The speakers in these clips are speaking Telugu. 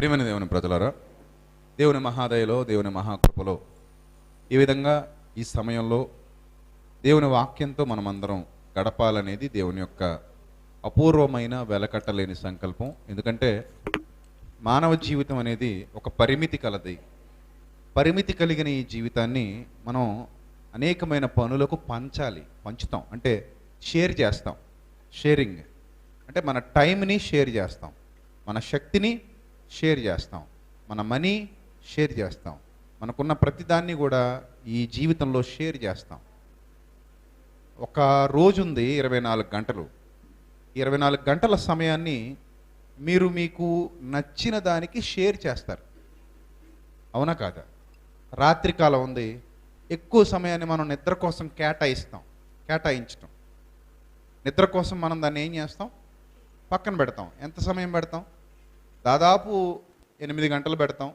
ప్రియమైన దేవుని ప్రజలారా, దేవుని మహాదయలో, దేవుని మహాకృపలో ఈ విధంగా ఈ సమయంలో దేవుని వాక్యంతో మనమందరం గడపాలనేది దేవుని యొక్క అపూర్వమైన వెలకట్టలేని సంకల్పం. ఎందుకంటే మానవ జీవితం అనేది ఒక పరిమితి కలది. పరిమితి కలిగిన ఈ జీవితాన్ని మనం అనేకమైన పనులకు పంచుతాం, అంటే షేర్ చేస్తాం. షేరింగ్ అంటే మన టైంని షేర్ చేస్తాం, మన శక్తిని షేర్ చేస్తాం, మన మనీ షేర్ చేస్తాం, మనకున్న ప్రతిదాన్ని కూడా ఈ జీవితంలో షేర్ చేస్తాం. ఒక రోజు ఉంది 24 గంటలు. 24 గంటల సమయాన్ని మీరు మీకు నచ్చిన దానికి షేర్ చేస్తారు, అవునా కాదా? రాత్రికాలం ఉంది, ఎక్కువ సమయాన్ని మనం నిద్ర కోసం కేటాయించటం. నిద్ర కోసం మనం దాన్ని ఏం చేస్తాం? పక్కన పెడతాం. ఎంత సమయం పెడతాం? దాదాపు 8 గంటలు పెడతాం.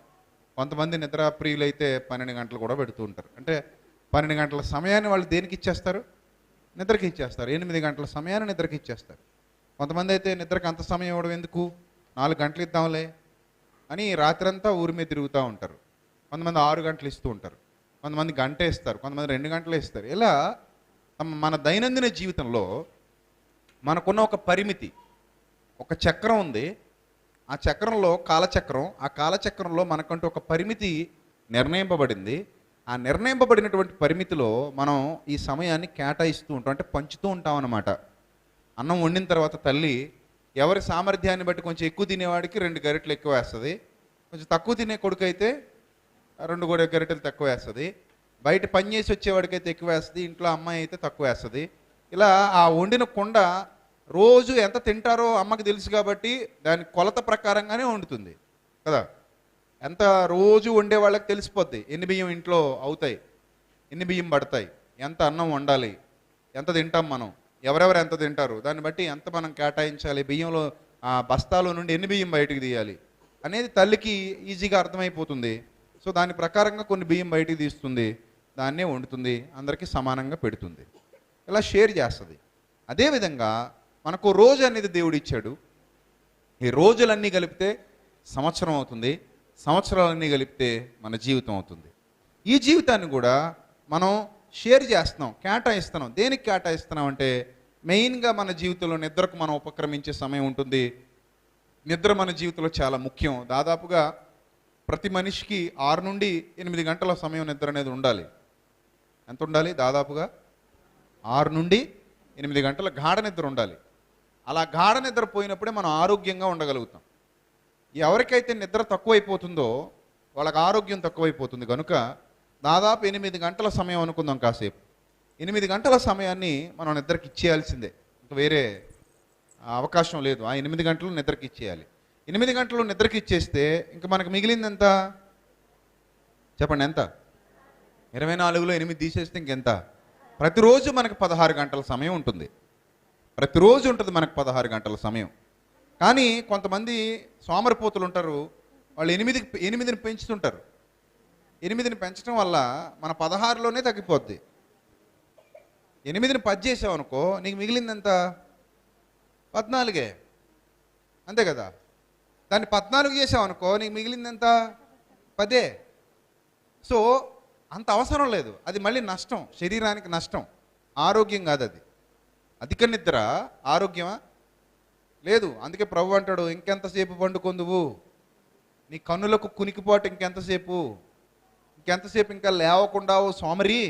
కొంతమంది నిద్ర ప్రియులైతే 12 గంటలు కూడా పెడుతూ ఉంటారు. అంటే 12 గంటల సమయాన్ని వాళ్ళు దేనికి ఇచ్చేస్తారు? నిద్రకి ఇచ్చేస్తారు. 8 గంటల సమయాన్ని నిద్రకి ఇచ్చేస్తారు. కొంతమంది అయితే నిద్రకి అంత సమయం ఇవ్వడం ఎందుకు, 4 గంటలు ఇద్దాంలే అని రాత్రంతా ఊరి మీద తిరుగుతూ ఉంటారు. కొంతమంది 6 గంటలు ఇస్తూ ఉంటారు, కొంతమంది గంట ఇస్తారు, కొంతమంది 2 గంటలు ఇస్తారు. ఇలా మన దైనందిన జీవితంలో మనకున్న ఒక పరిమితి, ఒక చక్రం ఉంది. ఆ చక్రంలో కాలచక్రం, ఆ కాలచక్రంలో మనకంటూ ఒక పరిమితి నిర్ణయింపబడింది. ఆ నిర్ణయింపబడినటువంటి పరిమితిలో మనం ఈ సమయాన్ని కేటాయిస్తూ ఉంటాం, అంటే పంచుతూ ఉంటాం అన్నమాట. అన్నం వండిన తర్వాత తల్లి ఎవరి సామర్థ్యాన్ని బట్టి కొంచెం ఎక్కువ తినేవాడికి 2 గరిటెలు ఎక్కువ వేస్తుంది, కొంచెం తక్కువ తినే కొడుకు అయితే 2 గరిటెలు తక్కువ వేస్తుంది, బయట పని చేసి వచ్చేవాడికి అయితే ఎక్కువ వేస్తుంది, ఇంట్లో అమ్మాయి అయితే తక్కువ వేస్తుంది. ఇలా ఆ వండిన కుండ రోజు ఎంత తింటారో అమ్మకి తెలుసు కాబట్టి దాని కొలత ప్రకారంగానే వండుతుంది కదా. ఎంత రోజు వండే వాళ్ళకి తెలిసిపోద్ది ఎన్ని బియ్యం ఇంట్లో అవుతాయి, ఎన్ని బియ్యం పడతాయి, ఎంత అన్నం వండాలి, ఎంత తింటాం మనం, ఎవరెవరు ఎంత తింటారు, దాన్ని బట్టి ఎంత మనం కేటాయించాలి, బియ్యంలో ఆ బస్తాలో నుండి ఎన్ని బియ్యం బయటికి తీయాలి అనేది తల్లికి ఈజీగా అర్థమైపోతుంది. సో దాని ప్రకారంగా కొన్ని బియ్యం బయటికి తీస్తుంది, దాన్నే వండుతుంది, అందరికీ సమానంగా పెడుతుంది, ఇలా షేర్ చేస్తుంది. అదేవిధంగా మనకు రోజు అనేది దేవుడు ఇచ్చాడు. ఈ రోజులన్నీ కలిపితే సంవత్సరం అవుతుంది, సంవత్సరాలన్నీ కలిపితే మన జీవితం అవుతుంది. ఈ జీవితాన్ని కూడా మనం షేర్ చేస్తున్నాం, కేటాయిస్తున్నాం. దేనికి కేటాయిస్తున్నాం అంటే మెయిన్గా మన జీవితంలో నిద్రకు మనం ఉపక్రమించే సమయం ఉంటుంది. నిద్ర మన జీవితంలో చాలా ముఖ్యం. దాదాపుగా ప్రతి మనిషికి 6 నుండి 8 గంటల సమయం నిద్ర అనేది ఉండాలి. ఎంత ఉండాలి? దాదాపుగా 6 నుండి 8 గంటల గాఢ నిద్ర ఉండాలి. అలా గాఢ నిద్ర పోయినప్పుడే మనం ఆరోగ్యంగా ఉండగలుగుతాం. ఎవరికైతే నిద్ర తక్కువైపోతుందో వాళ్ళకి ఆరోగ్యం తక్కువైపోతుంది. కనుక దాదాపు 8 గంటల సమయం అనుకుందాం కాసేపు. 8 గంటల సమయాన్ని మనం నిద్రకి ఇచ్చేయాల్సిందే, ఇంకా వేరే అవకాశం లేదు. ఆ 8 గంటలు నిద్రకి ఇచ్చేయాలి. 8 గంటలు నిద్రకి ఇచ్చేస్తే ఇంకా మనకు మిగిలింది ఎంత చెప్పండి? ఎంత? 24లో 8 తీసేస్తే ఇంకెంత? ప్రతిరోజు మనకు 16 గంటల సమయం ఉంటుంది. ప్రతిరోజు ఉంటుంది మనకు 16 గంటల సమయం. కానీ కొంతమంది సోమరిపోతులు ఉంటారు, వాళ్ళు 8ని పెంచుతుంటారు. 8ని పెంచడం వల్ల మన 16లోనే తగ్గిపోద్ది. 8ని 10 చేసావనుకో నీకు మిగిలింది ఎంత? 14. అంతే కదా. దాన్ని 14 చేసావనుకో నీకు మిగిలింది ఎంత? 10. సో అంత అవసరం లేదు. అది మళ్ళీ నష్టం, శరీరానికి నష్టం, ఆరోగ్యం కాదు అది. అధిక నిద్ర ఆరోగ్యమా? లేదు. అందుకే ప్రభు అంటాడు, ఇంకెంతసేపు పండుకొందువు, నీ కన్నులకు కునికిపోటు ఇంకెంతసేపు, ఇంకా లేవకుండా సోమరి,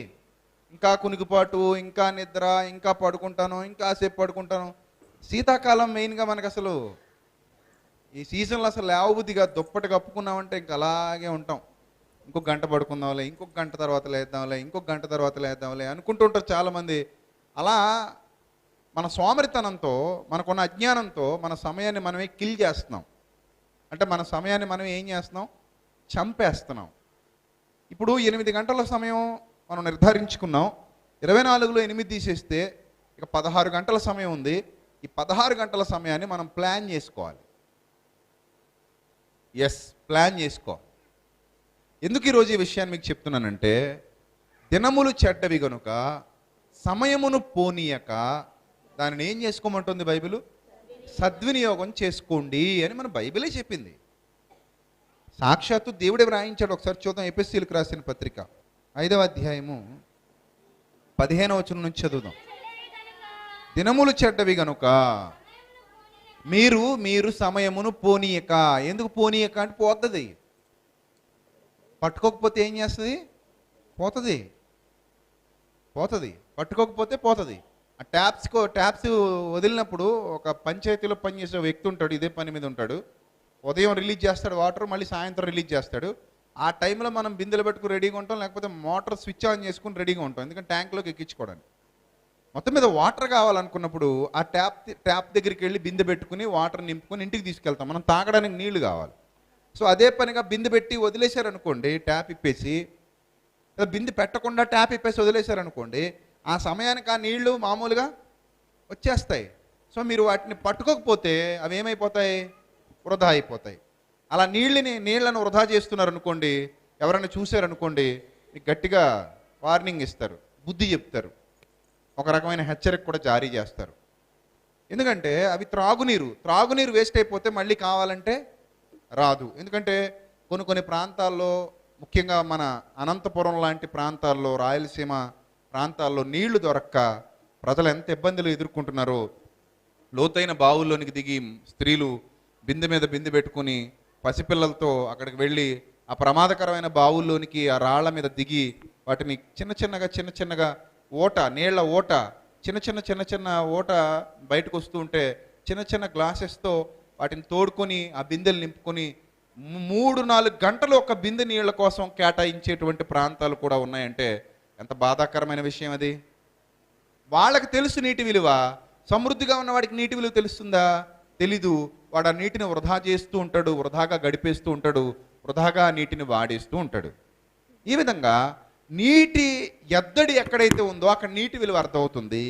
ఇంకా కునికిపాటు, ఇంకా నిద్ర, ఇంకా పడుకుంటాను, ఇంకా సేపు పడుకుంటాను. శీతాకాలం మెయిన్గా మనకు అసలు ఈ సీజన్లో అసలు లేవబుద్ధిగా దుప్పటి కప్పుకున్నామంటే ఇంక అలాగే ఉంటాం. ఇంకొక గంట పడుకుందాంలే, ఇంకొక గంట తర్వాత లేద్దాంలే, ఇంకొక గంట తర్వాత లేద్దాంలే అనుకుంటూ ఉంటారు చాలామంది. అలా మన సోమరితనంతో, మనకున్న అజ్ఞానంతో మన సమయాన్ని మనమే కిల్ చేస్తున్నాం. అంటే మన సమయాన్ని మనం ఏం చేస్తున్నాం? చంపేస్తున్నాం. ఇప్పుడు 8 గంటల సమయం మనం నిర్ధారించుకున్నాం. 24లో 8 తీసేస్తే ఇక 16 గంటల సమయం ఉంది. ఈ 16 గంటల సమయాన్ని మనం ప్లాన్ చేసుకోవాలి. ప్లాన్ చేసుకోవాలి. ఎందుకు ఈరోజు ఈ విషయాన్ని మీకు చెప్తున్నానంటే, దినములు చెడ్డవి గనుక సమయమును పోనీయక దానిని ఏం చేసుకోమంటుంది బైబిల్? సద్వినియోగం చేసుకోండి అని మన బైబిలే చెప్పింది. సాక్షాత్తు దేవుడే వ్రాయించాడు. ఒకసారి చూద్దాం. ఎఫెసీయులకు రాసిన పత్రిక 5వ అధ్యాయము 15వ వచనం నుంచి చదువుదాం. దినములు చెడ్డవి గనుక మీరు సమయమును పోనీయక. ఎందుకు పోనీయక అంటే పోతుంది. పట్టుకోకపోతే ఏం చేస్తుంది? పోతుంది. పట్టుకోకపోతే పోతుంది. ఆ ట్యాప్స్ వదిలినప్పుడు ఒక పంచాయతీలో పనిచేసే వ్యక్తి ఉంటాడు, ఇదే పని మీద ఉంటాడు. ఉదయం రిలీజ్ చేస్తాడు వాటర్, మళ్ళీ సాయంత్రం రిలీజ్ చేస్తాడు. ఆ టైంలో మనం బిందెలు పెట్టుకుని రెడీగా ఉంటాం, లేకపోతే మోటార్ స్విచ్ ఆన్ చేసుకుని రెడీగా ఉంటాం, ఎందుకంటే ట్యాంక్లోకి ఎక్కించుకోవడానికి. మొత్తం మీద వాటర్ కావాలనుకున్నప్పుడు ఆ ట్యాప్ దగ్గరికి వెళ్ళి బిందె పెట్టుకుని వాటర్ నింపుకొని ఇంటికి తీసుకెళ్తాం. మనం తాగడానికి నీళ్లు కావాలి. సో అదే పనిగా బిందె పెట్టి వదిలేశారనుకోండి, ట్యాప్ ఇప్పేసి, బిందె పెట్టకుండా ట్యాప్ ఇప్పేసి వదిలేశారనుకోండి, ఆ సమయానికి ఆ నీళ్లు మామూలుగా వచ్చేస్తాయి. సో మీరు వాటిని పట్టుకోకపోతే అవి ఏమైపోతాయి? వృధా అయిపోతాయి. అలా నీళ్లను వృధా చేస్తున్నారు అనుకోండి, ఎవరైనా చూశారనుకోండి, మీకు గట్టిగా వార్నింగ్ ఇస్తారు, బుద్ధి చెప్తారు, ఒక రకమైన హెచ్చరిక కూడా జారీ చేస్తారు. ఎందుకంటే అవి త్రాగునీరు వేస్ట్ అయిపోతే మళ్ళీ కావాలంటే రాదు. ఎందుకంటే కొన్ని ప్రాంతాల్లో, ముఖ్యంగా మన అనంతపురం లాంటి ప్రాంతాల్లో, రాయలసీమ ప్రాంతాల్లో నీళ్లు దొరక్క ప్రజలు ఎంత ఇబ్బందులు ఎదుర్కొంటున్నారో. లోతైన బావుల్లోనికి దిగి స్త్రీలు బిందె మీద బిందె పెట్టుకుని పసిపిల్లలతో అక్కడికి వెళ్ళి ఆ ప్రమాదకరమైన బావుల్లోనికి ఆ రాళ్ల మీద దిగి వాటిని చిన్న చిన్నగా నీళ్ల ఓట చిన్న ఓట బయటకు వస్తూ ఉంటే చిన్న గ్లాసెస్తో వాటిని తోడుకొని ఆ బిందెలు నింపుకొని 3-4 గంటలు ఒక బిందె నీళ్ల కోసం కేటాయించేటువంటి ప్రాంతాలు కూడా ఉన్నాయంటే ఎంత బాధాకరమైన విషయం అది. వాళ్ళకి తెలుసు నీటి విలువ. సమృద్ధిగా ఉన్న వాడికి నీటి విలువ తెలుస్తుందా? తెలీదు. వాడు ఆ నీటిని వృధా చేస్తూ ఉంటాడు, వృధాగా గడిపేస్తూ ఉంటాడు, వృధాగా నీటిని వాడేస్తూ ఉంటాడు. ఈ విధంగా నీటి ఎద్దడి ఎక్కడైతే ఉందో అక్కడ నీటి విలువ అర్థమవుతుంది.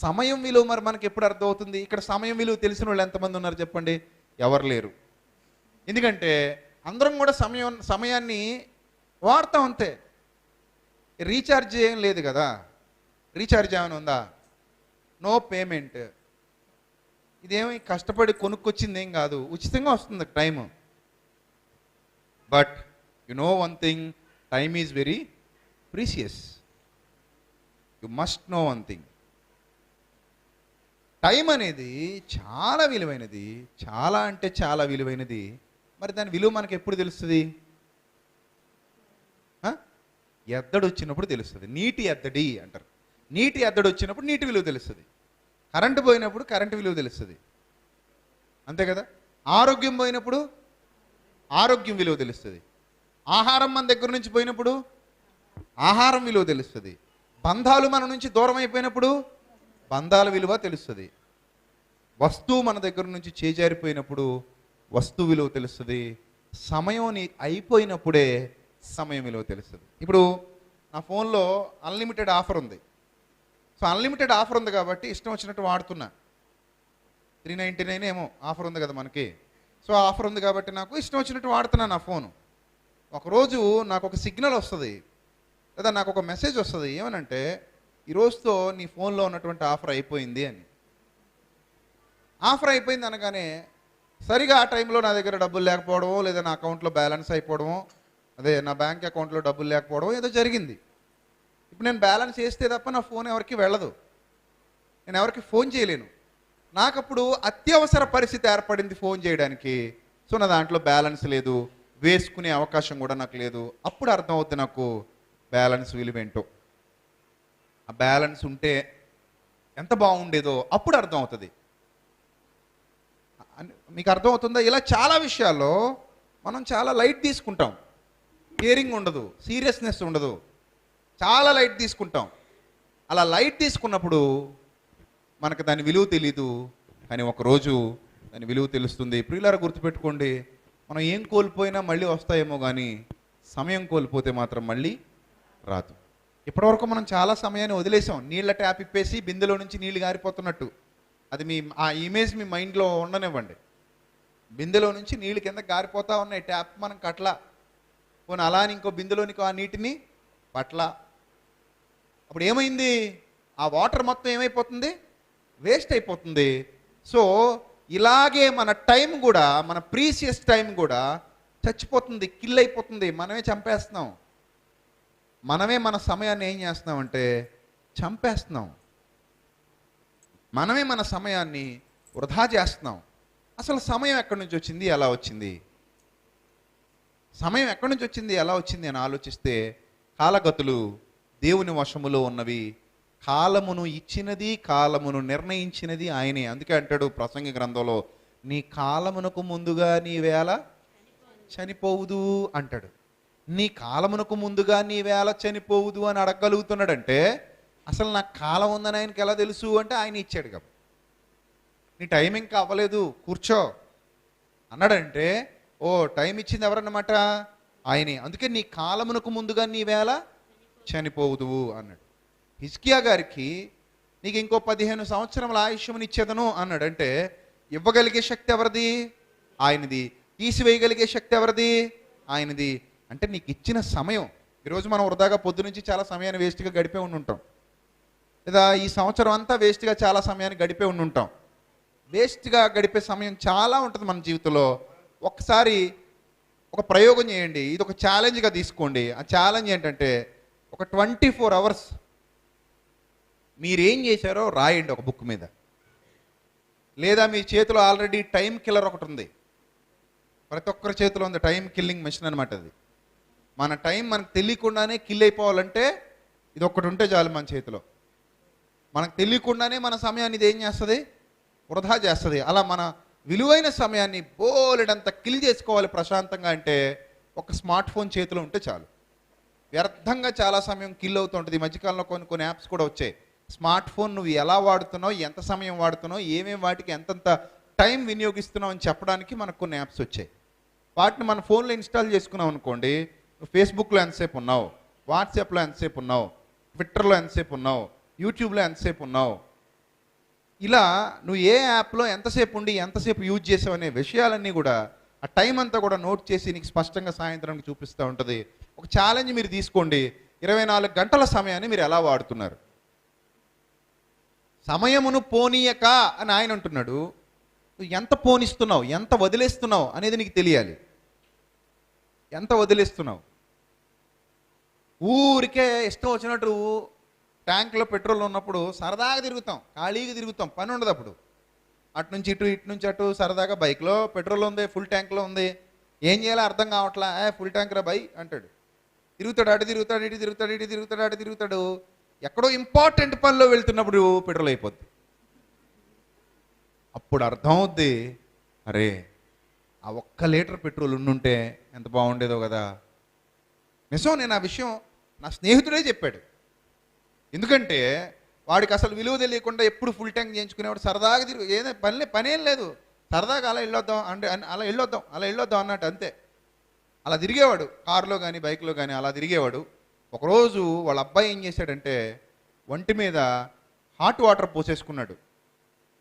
సమయం విలువ మరి మనకి ఎప్పుడు అర్థమవుతుంది? ఇక్కడ సమయం విలువ తెలిసిన వాళ్ళు ఎంతమంది ఉన్నారు చెప్పండి? ఎవరు లేరు. ఎందుకంటే అందరం కూడా సమయాన్ని వాడతాం అంతే. రీఛార్జ్ ఏం లేదు కదా. రీఛార్జ్ ఏమైనా ఉందా? No payment. ఇదేమి కష్టపడి కొనుక్కొచ్చింది ఏం కాదు, ఉచితంగా వస్తుంది time. But you know one thing, time is very precious. You must know one thing, time అనేది చాలా విలువైనది, చాలా అంటే చాలా విలువైనది. మరి దాని విలువ మనకి ఎప్పుడు తెలుస్తుంది? ఎద్దడి వచ్చినప్పుడు తెలుస్తుంది. నీటి ఎద్దడి అంటారు. నీటి ఎద్దడి వచ్చినప్పుడు నీటి విలువ తెలుస్తుంది. కరెంటు పోయినప్పుడు కరెంటు విలువ తెలుస్తుంది, అంతే కదా. ఆరోగ్యం పోయినప్పుడు ఆరోగ్యం విలువ తెలుస్తుంది. ఆహారం మన దగ్గర నుంచి పోయినప్పుడు ఆహారం విలువ తెలుస్తుంది. బంధాలు మన నుంచి దూరం అయిపోయినప్పుడు బంధాల విలువ తెలుస్తుంది. వస్తువు మన దగ్గర నుంచి చేజారిపోయినప్పుడు వస్తువు విలువ తెలుస్తుంది. సమయం అయిపోయినప్పుడే సమయం విలువ తెలుస్తుంది. ఇప్పుడు నా ఫోన్లో అన్లిమిటెడ్ ఆఫర్ ఉంది. సో అన్లిమిటెడ్ ఆఫర్ ఉంది కాబట్టి ఇష్టం వచ్చినట్టు వాడుతున్నా. 399 ఏమో ఆఫర్ ఉంది కదా మనకి. సో ఆఫర్ ఉంది కాబట్టి నాకు ఇష్టం వచ్చినట్టు వాడుతున్నా నా ఫోను. ఒకరోజు నాకు ఒక సిగ్నల్ వస్తుంది, లేదా నాకు ఒక మెసేజ్ వస్తుంది. ఏమనంటే ఈరోజుతో నీ ఫోన్లో ఉన్నటువంటి ఆఫర్ అయిపోయింది అని. ఆఫర్ అయిపోయింది అనగానే సరిగా ఆ టైంలో నా దగ్గర డబ్బులు లేకపోవడమో, లేదా నా అకౌంట్లో బ్యాలెన్స్ అయిపోవడమో, అదే నా బ్యాంక్ అకౌంట్లో డబ్బులు లేకపోవడం ఏదో జరిగింది. ఇప్పుడు నేను బ్యాలెన్స్ చేస్తే తప్ప నా ఫోన్ ఎవరికి వెళ్ళదు, నేను ఎవరికి ఫోన్ చేయలేను. నాకు అప్పుడు అత్యవసర పరిస్థితి ఏర్పడింది ఫోన్ చేయడానికి. సో నా దాంట్లో బ్యాలెన్స్ లేదు, వేసుకునే అవకాశం కూడా నాకు లేదు. అప్పుడు అర్థమవుతుంది నాకు బ్యాలెన్స్ విలువేంటో. ఆ బ్యాలెన్స్ ఉంటే ఎంత బాగుండేదో అప్పుడు అర్థమవుతుంది. మీకు అర్థమవుతుందా? ఇలా చాలా విషయాల్లో మనం చాలా లైట్ తీసుకుంటాం. కేరింగ్ ఉండదు, సీరియస్నెస్ ఉండదు, చాలా లైట్ తీసుకుంటాం. అలా లైట్ తీసుకున్నప్పుడు మనకు దాని విలువ తెలీదు, కానీ ఒకరోజు దాని విలువ తెలుస్తుంది. ప్రియులారా గుర్తుపెట్టుకోండి, మనం ఏం కోల్పోయినా మళ్ళీ వస్తాయేమో, కానీ సమయం కోల్పోతే మాత్రం మళ్ళీ రాదు. ఇప్పటివరకు మనం చాలా సమయాన్ని వదిలేసాం. నీళ్ళ ట్యాప్ ఇప్పేసి బిందెలో నుంచి నీళ్ళు గారిపోతున్నట్టు. అది ఆ ఇమేజ్ మీ మైండ్లో ఉండనివ్వండి. బిందెలో నుంచి నీళ్ళు కింద గారిపోతూ ఉన్నాయి, ట్యాప్ మనం కట్లా. పోనీ అలా అని ఇంకో బిందెలోనికి ఆ నీటిని పట్ల. అప్పుడు ఏమైంది? ఆ వాటర్ మొత్తం ఏమైపోతుంది? వేస్ట్ అయిపోతుంది. సో ఇలాగే మన టైం కూడా, మన ప్రీసియస్ టైం కూడా చచ్చిపోతుంది, కిల్ అయిపోతుంది, మనమే చంపేస్తున్నాం. మనమే మన సమయాన్ని ఏం చేస్తున్నామంటే చంపేస్తున్నాం. మనమే మన సమయాన్ని వృధా చేస్తున్నాం. అసలు సమయం ఎక్కడి నుంచి వచ్చింది, ఎలా వచ్చింది? సమయం ఎక్కడి నుంచి వచ్చింది, ఎలా వచ్చింది అని ఆలోచిస్తే కాలగతులు దేవుని వశములో ఉన్నవి. కాలమును ఇచ్చినది, కాలమును నిర్ణయించినది ఆయనే. అందుకే అంటాడు ప్రసంగి గ్రంథంలో, నీ కాలమునకు ముందుగా నీ వేళ చనిపోవుదు అంటాడు. నీ కాలమునకు ముందుగా నీ వేళ చనిపోవుదు అని అడగగలుగుతున్నాడంటే అసలు నాకు కాలం ఉందని ఆయనకి ఎలా తెలుసు అంటే ఆయన ఇచ్చాడు కాబట్టి. నీ టైం ఇంకా అవ్వలేదు, కూర్చో అన్నాడంటే ఓ టైం ఇచ్చింది ఎవరన్నమాట? ఆయనే. అందుకే నీ కాలమునకు ముందుగా నీ వేళ చనిపోవుదు అన్నాడు. హిజ్కియా గారికి నీకు ఇంకో 15 సంవత్సరముల ఆయుష్యముని ఇచ్చేదను అన్నాడు. అంటే ఇవ్వగలిగే శక్తి ఎవరిది? ఆయనది. తీసివేయగలిగే శక్తి ఎవరిది? ఆయనది. అంటే నీకు ఇచ్చిన సమయం, ఈరోజు మనం వృధాగా పొద్దు నుంచి చాలా సమయాన్ని వేస్ట్గా గడిపే ఉంటాం, లేదా ఈ సంవత్సరం అంతా వేస్ట్గా చాలా సమయాన్ని గడిపే ఉంటాం. వేస్ట్గా గడిపే సమయం చాలా ఉంటుంది మన జీవితంలో. ఒకసారి ఒక ప్రయోగం చేయండి, ఇది ఒక ఛాలెంజ్గా తీసుకోండి. ఆ ఛాలెంజ్ ఏంటంటే ఒక 24 అవర్స్ మీరేం చేశారో రాయండి ఒక బుక్ మీద. లేదా మీ చేతిలో ఆల్రెడీ టైం కిల్లర్ ఒకటి ఉంది, ప్రతి ఒక్కరి చేతిలో ఉంది టైం కిల్లింగ్ మెషిన్ అనమాట. అది మన టైం మనకు తెలియకుండానే కిల్ అయిపోవాలంటే ఇది ఒక్కటి ఉంటే చాలు మన చేతిలో. మనకు తెలియకుండానే మన సమయాన్ని ఇది ఏం చేస్తుంది? వృధా చేస్తుంది. అలా మన విలువైన సమయాన్ని బోలెడంత కిల్ చేసుకోవాలి ప్రశాంతంగా అంటే ఒక స్మార్ట్ ఫోన్ చేతిలో ఉంటే చాలు. వ్యర్థంగా చాలా సమయం కిల్ అవుతుంటుంది. ఈ మధ్యకాలంలో కొన్ని యాప్స్ కూడా వచ్చాయి. స్మార్ట్ ఫోన్ నువ్వు ఎలా వాడుతున్నావు, ఎంత సమయం వాడుతున్నావు, ఏమేమి వాటికి ఎంతంత టైం వినియోగిస్తున్నావు అని చెప్పడానికి మనకు కొన్ని యాప్స్ వచ్చాయి. వాటిని మన ఫోన్లో ఇన్స్టాల్ చేసుకున్నాం అనుకోండి, ఫేస్బుక్లో ఎంతసేపు ఉన్నావు, వాట్సాప్లో ఎంతసేపు ఉన్నావు, ట్విట్టర్లో ఎంతసేపు ఉన్నావు, యూట్యూబ్లో ఎంతసేపు ఉన్నావు, ఇలా నువ్వు ఏ యాప్లో ఎంతసేపు ఉండి ఎంతసేపు యూజ్ చేసావు అనే విషయాలన్నీ కూడా ఆ టైం అంతా కూడా నోట్ చేసి నీకు స్పష్టంగా సాయంత్రానికి చూపిస్తూ ఉంటుంది. ఒక ఛాలెంజ్ మీరు తీసుకోండి, 24 గంటల సమయాన్ని మీరు ఎలా వాడుతున్నారు? సమయమును పోనీయక అని ఆయన అంటున్నాడు. నువ్వు ఎంత పోనిస్తున్నావు, ఎంత వదిలేస్తున్నావు అనేది నీకు తెలియాలి. ఎంత వదిలేస్తున్నావు? ఊరికే ఇష్టం వచ్చినట్టు ట్యాంక్లో పెట్రోల్ ఉన్నప్పుడు సరదాగా తిరుగుతాం, ఖాళీగా తిరుగుతాం, పని ఉండదు అప్పుడు. అటు నుంచి ఇటు, ఇటు నుంచి అటు సరదాగా బైక్లో పెట్రోల్ ఉంది, ఫుల్ ట్యాంక్లో ఉంది, ఏం చేయాలో అర్థం కావట్లా. ఫుల్ ట్యాంక్ రా బై అంటాడు. తిరుగుతాడు, అటు తిరుగుతాడు, ఇటు తిరుగుతాడు, ఇటు తిరుగుతాడు, అటు తిరుగుతాడు. ఎక్కడో ఇంపార్టెంట్ పనిలో వెళ్తున్నప్పుడు పెట్రోల్ అయిపోద్ది. అప్పుడు అర్థం అవుద్ది, అరే ఆ 1 లీటర్ పెట్రోల్ ఉండుంటే ఎంత బాగుండేదో కదా. నిజం, నేను ఆ విషయం నా స్నేహితుడే చెప్పాడు. ఎందుకంటే వాడికి అసలు విలువ తెలియకుండా ఎప్పుడు ఫుల్ ట్యాంక్ చేయించుకునేవాడు, సరదాగా తిరుగు, ఏదో పనేం లేదు, సరదాగా అలా వెళ్ళొద్దాం అంటే అలా వెళ్ళొద్దాం అన్నట్టు అంతే. అలా తిరిగేవాడు, కారులో కానీ బైక్లో కానీ అలా తిరిగేవాడు. ఒకరోజు వాళ్ళ అబ్బాయి ఏం చేశాడంటే ఒంటి మీద హాట్ వాటర్ పోసేసుకున్నాడు.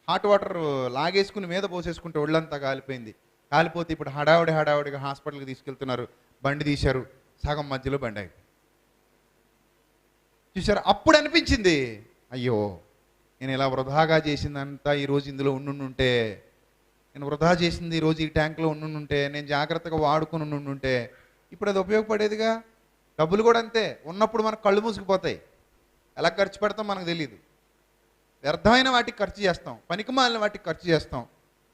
హాట్ వాటర్ లాగేసుకుని మీద పోసేసుకుంటే ఒళ్ళంతా కాలిపోయింది. కాలిపోతే ఇప్పుడు హడావుడిగా హాస్పిటల్కి తీసుకెళ్తున్నారు. బండి తీశారు, సగం మధ్యలో బండి అయిపోయింది. చూసారు, అప్పుడు అనిపించింది, అయ్యో నేను ఇలా వృధాగా చేసిందంతా ఈరోజు ఇందులో ఉండుంటే, నేను వృధా చేసింది ఈరోజు ఈ ట్యాంక్లో ఉండుంటే, నేను జాగ్రత్తగా వాడుకుని ఉండుంటే ఇప్పుడు అది ఉపయోగపడేదిగా. డబ్బులు కూడా అంతే, ఉన్నప్పుడు మనకు కళ్ళు మూసుకుపోతాయి, ఎలా ఖర్చు పెడతాం మనకు తెలియదు. వ్యర్థమైన వాటికి ఖర్చు చేస్తాం, పనికిమాలిన వాటికి ఖర్చు చేస్తాం.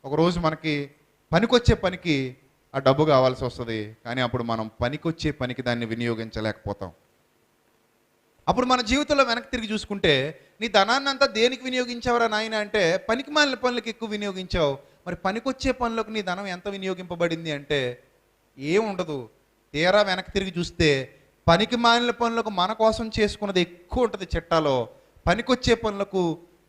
ఒకరోజు మనకి పనికొచ్చే పనికి ఆ డబ్బు కావాల్సి వస్తుంది, కానీ అప్పుడు మనం పనికొచ్చే పనికి దాన్ని వినియోగించలేకపోతాం. అప్పుడు మన జీవితంలో వెనక్కి తిరిగి చూసుకుంటే నీ ధనాన్ని అంతా దేనికి వినియోగించావురా నాయన అంటే పనికిమాలిన పనులకు ఎక్కువ వినియోగించావు. మరి పనికొచ్చే పనులకు నీ ధనం ఎంత వినియోగింపబడింది అంటే ఏముండదు. తీరా వెనక్కి తిరిగి చూస్తే పనికిమాలిన పనులకు మన కోసం చేసుకున్నది ఎక్కువ ఉంటుంది చిట్టాలో. పనికొచ్చే పనులకు,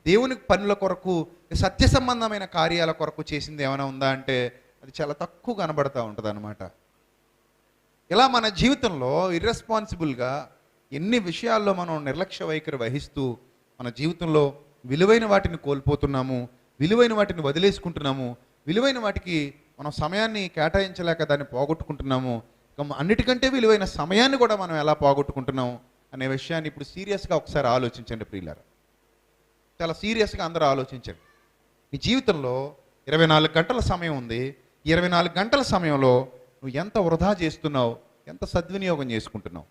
దేవుని పనుల కొరకు, సత్య సంబంధమైన కార్యాల కొరకు చేసింది ఏమైనా ఉందా అంటే అది చాలా తక్కువ కనబడతా ఉంటుంది అన్నమాట. ఇలా మన జీవితంలో ఇర్రెస్పాన్సిబుల్గా ఎన్ని విషయాల్లో మనం నిర్లక్ష్య వైఖరి వహిస్తూ మన జీవితంలో విలువైన వాటిని కోల్పోతున్నాము, విలువైన వాటిని వదిలేసుకుంటున్నాము, విలువైన వాటికి మనం సమయాన్ని కేటాయించలేక దాన్ని పోగొట్టుకుంటున్నాము. అన్నిటికంటే విలువైన సమయాన్ని కూడా మనం ఎలా పోగొట్టుకుంటున్నాము అనే విషయాన్ని ఇప్పుడు సీరియస్గా ఒకసారి ఆలోచించండి ప్రియులారా. చాలా సీరియస్గా అందరూ ఆలోచించండి. మీ జీవితంలో 24 గంటల సమయం ఉంది. 24 గంటల సమయంలో నువ్వు ఎంత వృధా చేస్తున్నావు, ఎంత సద్వినియోగం చేసుకుంటున్నావు,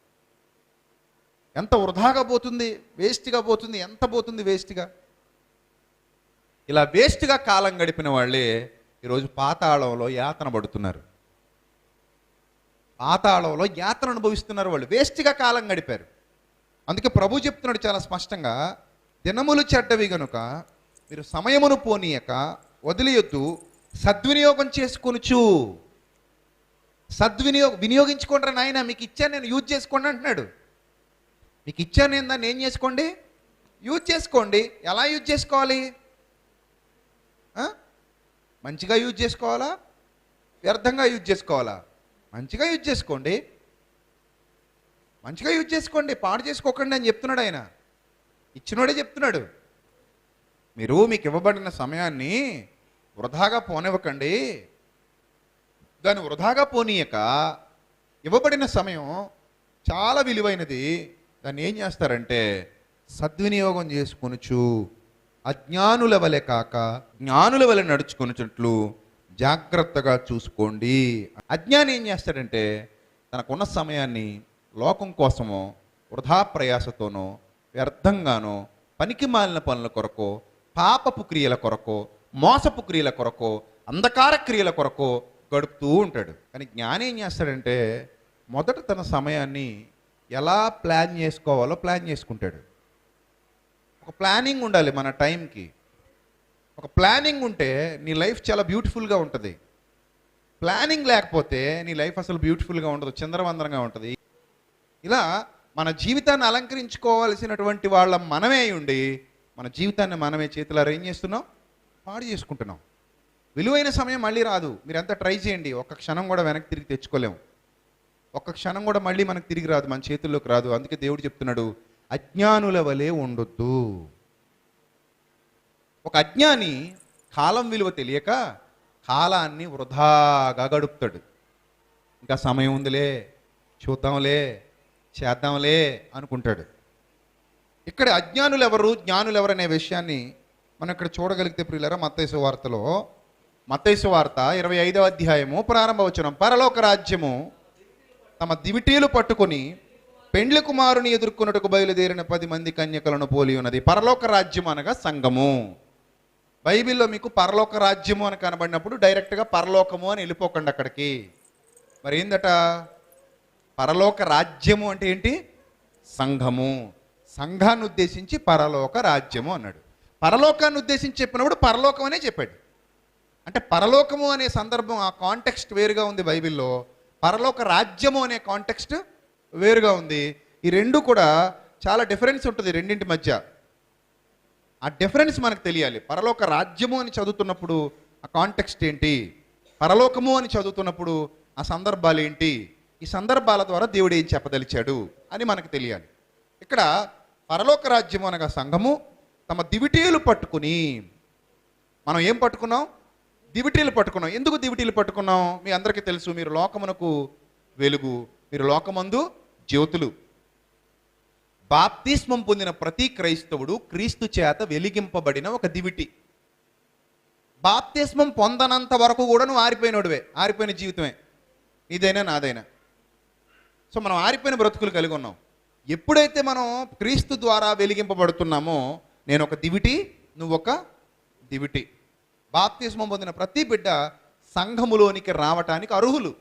ఎంత వృధాగా పోతుంది, వేస్ట్గా పోతుంది, ఎంత పోతుంది వేస్ట్గా. ఇలా వేస్ట్గా కాలం గడిపిన వాళ్ళే ఈరోజు పాతాళంలో యాతన పడుతున్నారు. పాతాళంలో యాతన అనుభవిస్తున్నారు వాళ్ళు, వేస్ట్గా కాలం గడిపారు. అందుకే ప్రభు చెప్తున్నాడు చాలా స్పష్టంగా, దినములు చెడ్డవి గనుక మీరు సమయమును పోనీయక వదిలేయొద్దు, సద్వినియోగం చేసుకొనుచు. వినియోగించుకోండి నాయన, మీకు ఇచ్చాను నేను, యూజ్ చేసుకోండి అంటున్నాడు. మీకు ఇచ్చాను నేను, దాన్ని ఏం చేసుకోండి, యూజ్ చేసుకోండి. ఎలా యూజ్ చేసుకోవాలి? మంచిగా యూజ్ చేసుకోవాలా, వ్యర్థంగా యూజ్ చేసుకోవాలా? మంచిగా యూజ్ చేసుకోండి, మంచిగా యూజ్ చేసుకోండి, పాడు చేసుకోకండి అని చెప్తున్నాడు ఆయన. ఇచ్చినోడే చెప్తున్నాడు, మీకు ఇవ్వబడిన సమయాన్ని వృధాగా పోనివ్వకండి. దాన్ని వృధాగా పోనీయక, ఇవ్వబడిన సమయం చాలా విలువైనది, దాన్ని ఏం చేస్తారంటే సద్వినియోగం చేసుకొనుచు, అజ్ఞానుల వలె కాక జ్ఞానుల వలె నడుచుకొనుచున్నట్లు జాగ్రత్తగా చూసుకోండి. అజ్ఞాని ఏం చేస్తాడంటే తనకున్న సమయాన్ని లోకం కోసమో, వృధా ప్రయాసతోనో, వ్యర్థంగానో, పనికి మాలిన పనుల కొరకో, పాపపు క్రియల కొరకో, మోసపు క్రియల కొరకో, అంధకార క్రియల కొరకో గడుపుతూ ఉంటాడు. కానీ జ్ఞాని ఏం చేస్తాడంటే మొదట తన సమయాన్ని ఎలా ప్లాన్ చేసుకోవాలో ప్లాన్ చేసుకుంటాడు. ఒక ప్లానింగ్ ఉండాలి మన టైంకి. ఒక ప్లానింగ్ ఉంటే నీ లైఫ్ చాలా బ్యూటిఫుల్గా ఉంటుంది. ప్లానింగ్ లేకపోతే నీ లైఫ్ అసలు బ్యూటిఫుల్గా ఉండదు, చిందరవందరంగా ఉంటుంది. ఇలా మన జీవితాన్ని అలంకరించుకోవాల్సినటువంటి వాళ్ళ మనమే ఉండి మన జీవితాన్ని మనమే చేతులారా ఏం చేస్తున్నాం, పాడు చేసుకుంటున్నాం. విలువైన సమయం మళ్ళీ రాదు. మీరు ఎంత ట్రై చేయండి, ఒక్క క్షణం కూడా వెనక్కి తిరిగి తెచ్చుకోలేము. ఒక్క క్షణం కూడా మళ్ళీ మనకు తిరిగి రాదు, మన చేతుల్లోకి రాదు. అందుకే దేవుడు చెప్తున్నాడు, అజ్ఞానుల వలె ఉండొద్దు. ఒక అజ్ఞాని కాలం విలువ తెలియక కాలాన్ని వృధాగా గడుపుతాడు. ఇంకా సమయం ఉందిలే, చూద్దాంలే, చేద్దాంలే అనుకుంటాడు. ఇక్కడ అజ్ఞానులు ఎవరు, జ్ఞానులు ఎవరు అనే విషయాన్ని మనం ఇక్కడ చూడగలిగితే ప్రియులారా, మత్తయి సువార్త 25వ అధ్యాయము ప్రారంభ వచనం, పరలోక రాజ్యము తమ దివిటీలు పట్టుకొని పెండ్లి కుమారుని ఎదుర్కొన్నట్టుకు బయలుదేరిన 10 మంది కన్యకలను పోలి ఉన్నది. పరలోక రాజ్యం అనగా సంఘము. బైబిల్లో మీకు పరలోక రాజ్యము అని కనబడినప్పుడు డైరెక్ట్గా పరలోకము అని వెళ్ళిపోకండి అక్కడికి. మరి ఏందట, పరలోక రాజ్యము అంటే ఏంటి? సంఘము. సంఘాన్ని ఉద్దేశించి పరలోక రాజ్యము అన్నాడు. పరలోకాన్ని ఉద్దేశించి చెప్పినప్పుడు పరలోకం అనే చెప్పాడు. అంటే పరలోకము అనే సందర్భం, ఆ కాంటెక్స్ట్ వేరుగా ఉంది బైబిల్లో. పరలోక రాజ్యము అనే కాంటెక్స్ట్ వేరుగా ఉంది. ఈ రెండు కూడా చాలా డిఫరెన్స్ ఉంటుంది రెండింటి మధ్య. ఆ డిఫరెన్స్ మనకు తెలియాలి. పరలోక రాజ్యము అని చదువుతున్నప్పుడు ఆ కాంటెక్స్ట్ ఏంటి, పరలోకము అని చదువుతున్నప్పుడు ఆ సందర్భాలు ఏంటి, ఈ సందర్భాల ద్వారా దేవుడు ఏం చెప్పదలిచాడు అని మనకు తెలియాలి. ఇక్కడ పరలోక రాజ్యము అనగా సంఘము తమ దివిటీలు పట్టుకుని, మనం ఏం పట్టుకున్నాం? దివిటీలు పట్టుకున్నాం. ఎందుకు దివిటీలు పట్టుకున్నాం? మీ అందరికీ తెలుసు, మీరు లోకమునకు వెలుగు, మీరు లోకమందు జ్యోతులు. బాప్తిస్మం పొందిన ప్రతి క్రైస్తవుడు క్రీస్తు చేత వెలిగింపబడిన ఒక దివిటి. బాప్తిస్మం పొందనంత వరకు కూడా నువ్వు ఆరిపోయినోడువే, ఆరిపోయిన జీవితమే నీదైనా నాదైనా. సో మనం ఆరిపోయిన బ్రతుకులు కలిగి ఉన్నాం. ఎప్పుడైతే మనం క్రీస్తు ద్వారా వెలిగింపబడుతున్నామో, నేను ఒక దివిటి, నువ్వు ఒక దివిటి. బాప్తిస్మం పొందిన ప్రతి బిడ్డ సంఘములోనికి రావటానికి అర్హులు.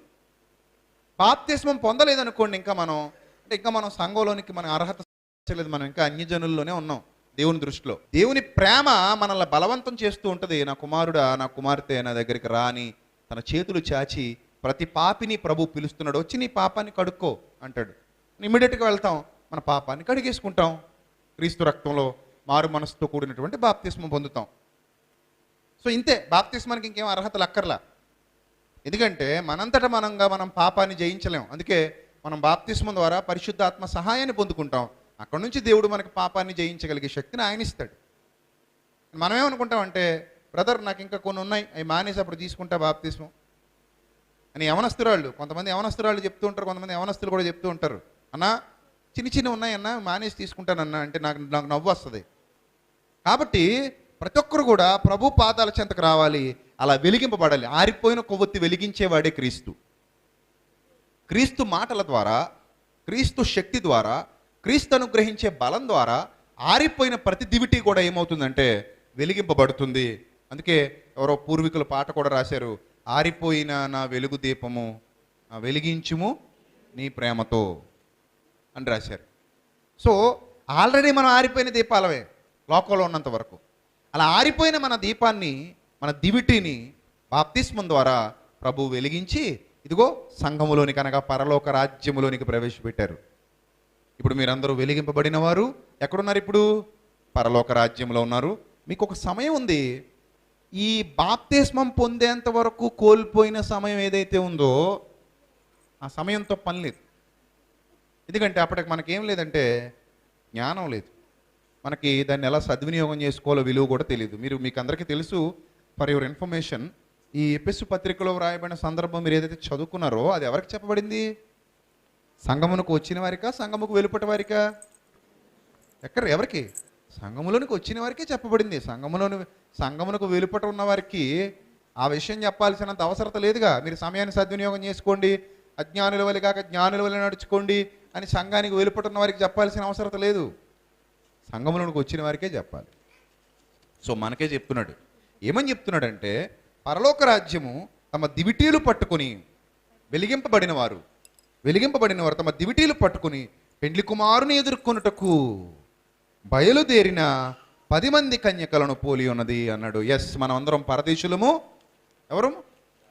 బాప్తిస్మం పొందలేదనుకోండి, ఇంకా మనం సంఘంలోనికి మన అర్హత లేదు, మనం ఇంకా అన్యజనుల్లోనే ఉన్నాం దేవుని దృష్టిలో. దేవుని ప్రేమ మనల్ని బలవంతం చేస్తూ ఉంటుంది. నా కుమారుడా, నా కుమార్తె నా దగ్గరికి రా అని తన చేతులు చాచి ప్రతి పాపిని ప్రభు పిలుస్తున్నాడు. వచ్చి నీ పాపాన్ని కడుక్కో అంటాడు. ఇమ్మీడియట్గా వెళ్తాం, మన పాపాన్ని కడిగేసుకుంటాం. క్రీస్తు రక్తంలో మారు మనసుతో కూడినటువంటి బాప్తిస్మం పొందుతాం. సో ఇంతే, బాప్తిస్మానికి ఇంకేం అర్హతలు అక్కర్లా. ఎందుకంటే మనంతటా మనం పాపాన్ని జయించలేం. అందుకే మనం బాప్తిస్మం ద్వారా పరిశుద్ధాత్మ సహాయాన్ని పొందుకుంటాం. అక్కడ నుంచి దేవుడు మనకి పాపాన్ని జయించగలిగే శక్తిని ఆయన ఇస్తాడు. మనమేమనుకుంటామంటే, బ్రదర్ నాకు ఇంకా కొన్ని ఉన్నాయి, అవి మానేసి అప్పుడు తీసుకుంటా బాప్తిస్మం అని కొంతమంది యవనస్తురాళ్ళు చెప్తూ ఉంటారు. కొంతమంది యవనస్తులు కూడా చెప్తూ ఉంటారు, అన్నా చిన్న ఉన్నాయన్నా మానేసి తీసుకుంటానన్నా అంటే నాకు నవ్వు వస్తుంది. కాబట్టి ప్రతి ఒక్కరు కూడా ప్రభు పాదాల చెంతకు రావాలి, అలా వెలిగింపబడాలి. ఆరిపోయిన కొవ్వొత్తి వెలిగించేవాడే క్రీస్తు. క్రీస్తు మాటల ద్వారా, క్రీస్తు శక్తి ద్వారా, క్రీస్తు అనుగ్రహించే బలం ద్వారా ఆరిపోయిన ప్రతి దివిటి కూడా ఏమవుతుందంటే వెలిగింపబడుతుంది. అందుకే ఎవరో పూర్వీకుల పాట కూడా రాశారు, ఆరిపోయిన నా వెలుగు దీపము వెలిగించుము నీ ప్రేమతో అని రాశారు. సో ఆల్రెడీ మనం ఆరిపోయిన దీపాలవే లోకంలో ఉన్నంత వరకు. అలా ఆరిపోయిన మన దీపాన్ని, మన దివిటిని బాప్తిస్మం ద్వారా ప్రభు వెలిగించి ఇదిగో సంఘములోనికి అనగా పరలోక రాజ్యములోనికి ప్రవేశపెట్టారు. ఇప్పుడు మీరందరూ వెలిగింపబడిన వారు ఎక్కడున్నారు? ఇప్పుడు పరలోక రాజ్యంలో ఉన్నారు. మీకు ఒక సమయం ఉంది. ఈ బాప్తిస్మం పొందేంత వరకు కోల్పోయిన సమయం ఏదైతే ఉందో ఆ సమయంతో పని లేదు. ఎందుకంటే అప్పటికి మనకేం లేదంటే జ్ఞానం లేదు. మనకి దాన్ని ఎలా సద్వినియోగం చేసుకోవాలో విలువ కూడా తెలియదు. మీకు అందరికీ తెలుసు, ఫర్ యువర్ ఇన్ఫర్మేషన్, ఈ ఎఫెసు పత్రికలో వ్రాయబడిన సందర్భం మీరు ఏదైతే చదువుకున్నారో అది ఎవరికి చెప్పబడింది? సంఘమునకు వచ్చిన వారికా, సంఘముకు వెలుపటి వారికా? ఎవరికి? సంఘములోనికి వచ్చిన వారికే చెప్పబడింది. సంఘమునకు వెలుపట ఉన్న వారికి ఆ విషయం చెప్పాల్సినంత అవసరత లేదుగా. మీరు సమయాన్ని సద్వినియోగం చేసుకోండి, అజ్ఞానుల వలె కాక జ్ఞానుల వలె నడుచుకోండి అని సంఘానికి వెలుపట ఉన్న వారికి చెప్పాల్సిన అవసరత లేదు. సంఘములోనికి వచ్చిన వారికే చెప్పాలి. సో మనకే చెప్తున్నాడు. ఏమని చెప్తున్నాడంటే, పరలోక రాజ్యము తమ దివిటీలు పట్టుకుని వెలిగింపబడిన వారు తమ దివిటీలు పట్టుకుని పెండ్లి కుమారుని ఎదుర్కొనుటకు బయలుదేరిన 10 మంది కన్యకలను పోలి ఉన్నది అన్నాడు. ఎస్, మనం అందరం పరదేశులము, ఎవరు?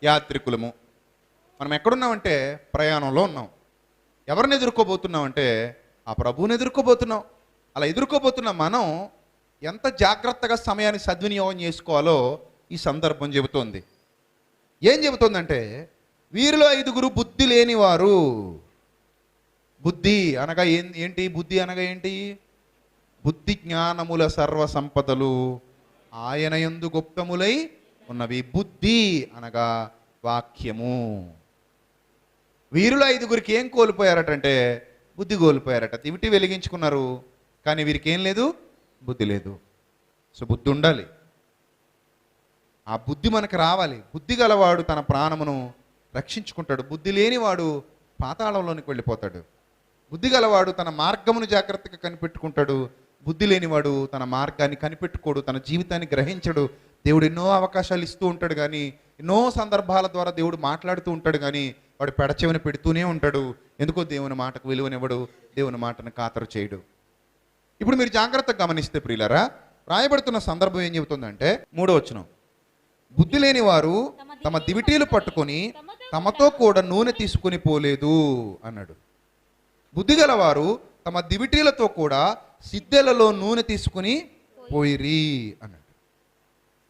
యాత్రికులము. మనం ఎక్కడున్నామంటే ప్రయాణంలో ఉన్నాం. ఎవరిని ఎదుర్కోబోతున్నామంటే ఆ ప్రభువుని ఎదుర్కోబోతున్నాం. అలా ఎదుర్కోబోతున్న మనం ఎంత జాగ్రత్తగా సమయాన్ని సద్వినియోగం చేసుకోవాలో ఈ సందర్భం చెబుతోంది. ఏం చెబుతోందంటే, వీరిలో 5 బుద్ధి లేనివారు. బుద్ధి అనగా ఏంటి? బుద్ధి అనగా ఏంటి? బుద్ధి జ్ఞానముల సర్వ సంపదలు ఆయన యందు గుప్తములై ఉన్నవి. బుద్ధి అనగా వాక్యము. వీరిలో 5 ఏం కోల్పోయారటంటే బుద్ధి కోల్పోయారట. దివిటి వెలిగించుకున్నారు కానీ వీరికి ఏం లేదు? బుద్ధి లేదు. సో బుద్ధి ఉండాలి. ఆ బుద్ధి మనకు రావాలి. బుద్ధి గలవాడు తన ప్రాణమును రక్షించుకుంటాడు. బుద్ధి లేనివాడు పాతాళంలోనికి వెళ్ళిపోతాడు. బుద్ధి గలవాడు తన మార్గమును జాగ్రత్తగా కనిపెట్టుకుంటాడు. బుద్ధి లేనివాడు తన మార్గాన్ని కనిపెట్టుకోడు, తన జీవితాన్ని గ్రహించడు. దేవుడు ఎన్నో అవకాశాలు ఇస్తూ ఉంటాడు కానీ, ఎన్నో సందర్భాల ద్వారా దేవుడు మాట్లాడుతూ ఉంటాడు కానీ వాడు పెడచెవిని పెడుతూనే ఉంటాడు. ఎందుకో దేవుని మాటకు విలువనివ్వడు, దేవుని మాటను ఖాతరు చేయడు. ఇప్పుడు మీరు జాగ్రత్తగా గమనిస్తే ప్రియులారా, రాయబడుతున్న సందర్భం ఏం చెబుతుందంటే 3వ వచనం, బుద్ధి లేని వారు తమ దివిటీలు పట్టుకొని తమతో కూడా నూనె తీసుకుని పోలేదు అన్నాడు. బుద్ధి గలవారు తమ దివిటీలతో కూడా సిద్దెలలో నూనె తీసుకుని పోయిరి అన్నాడు.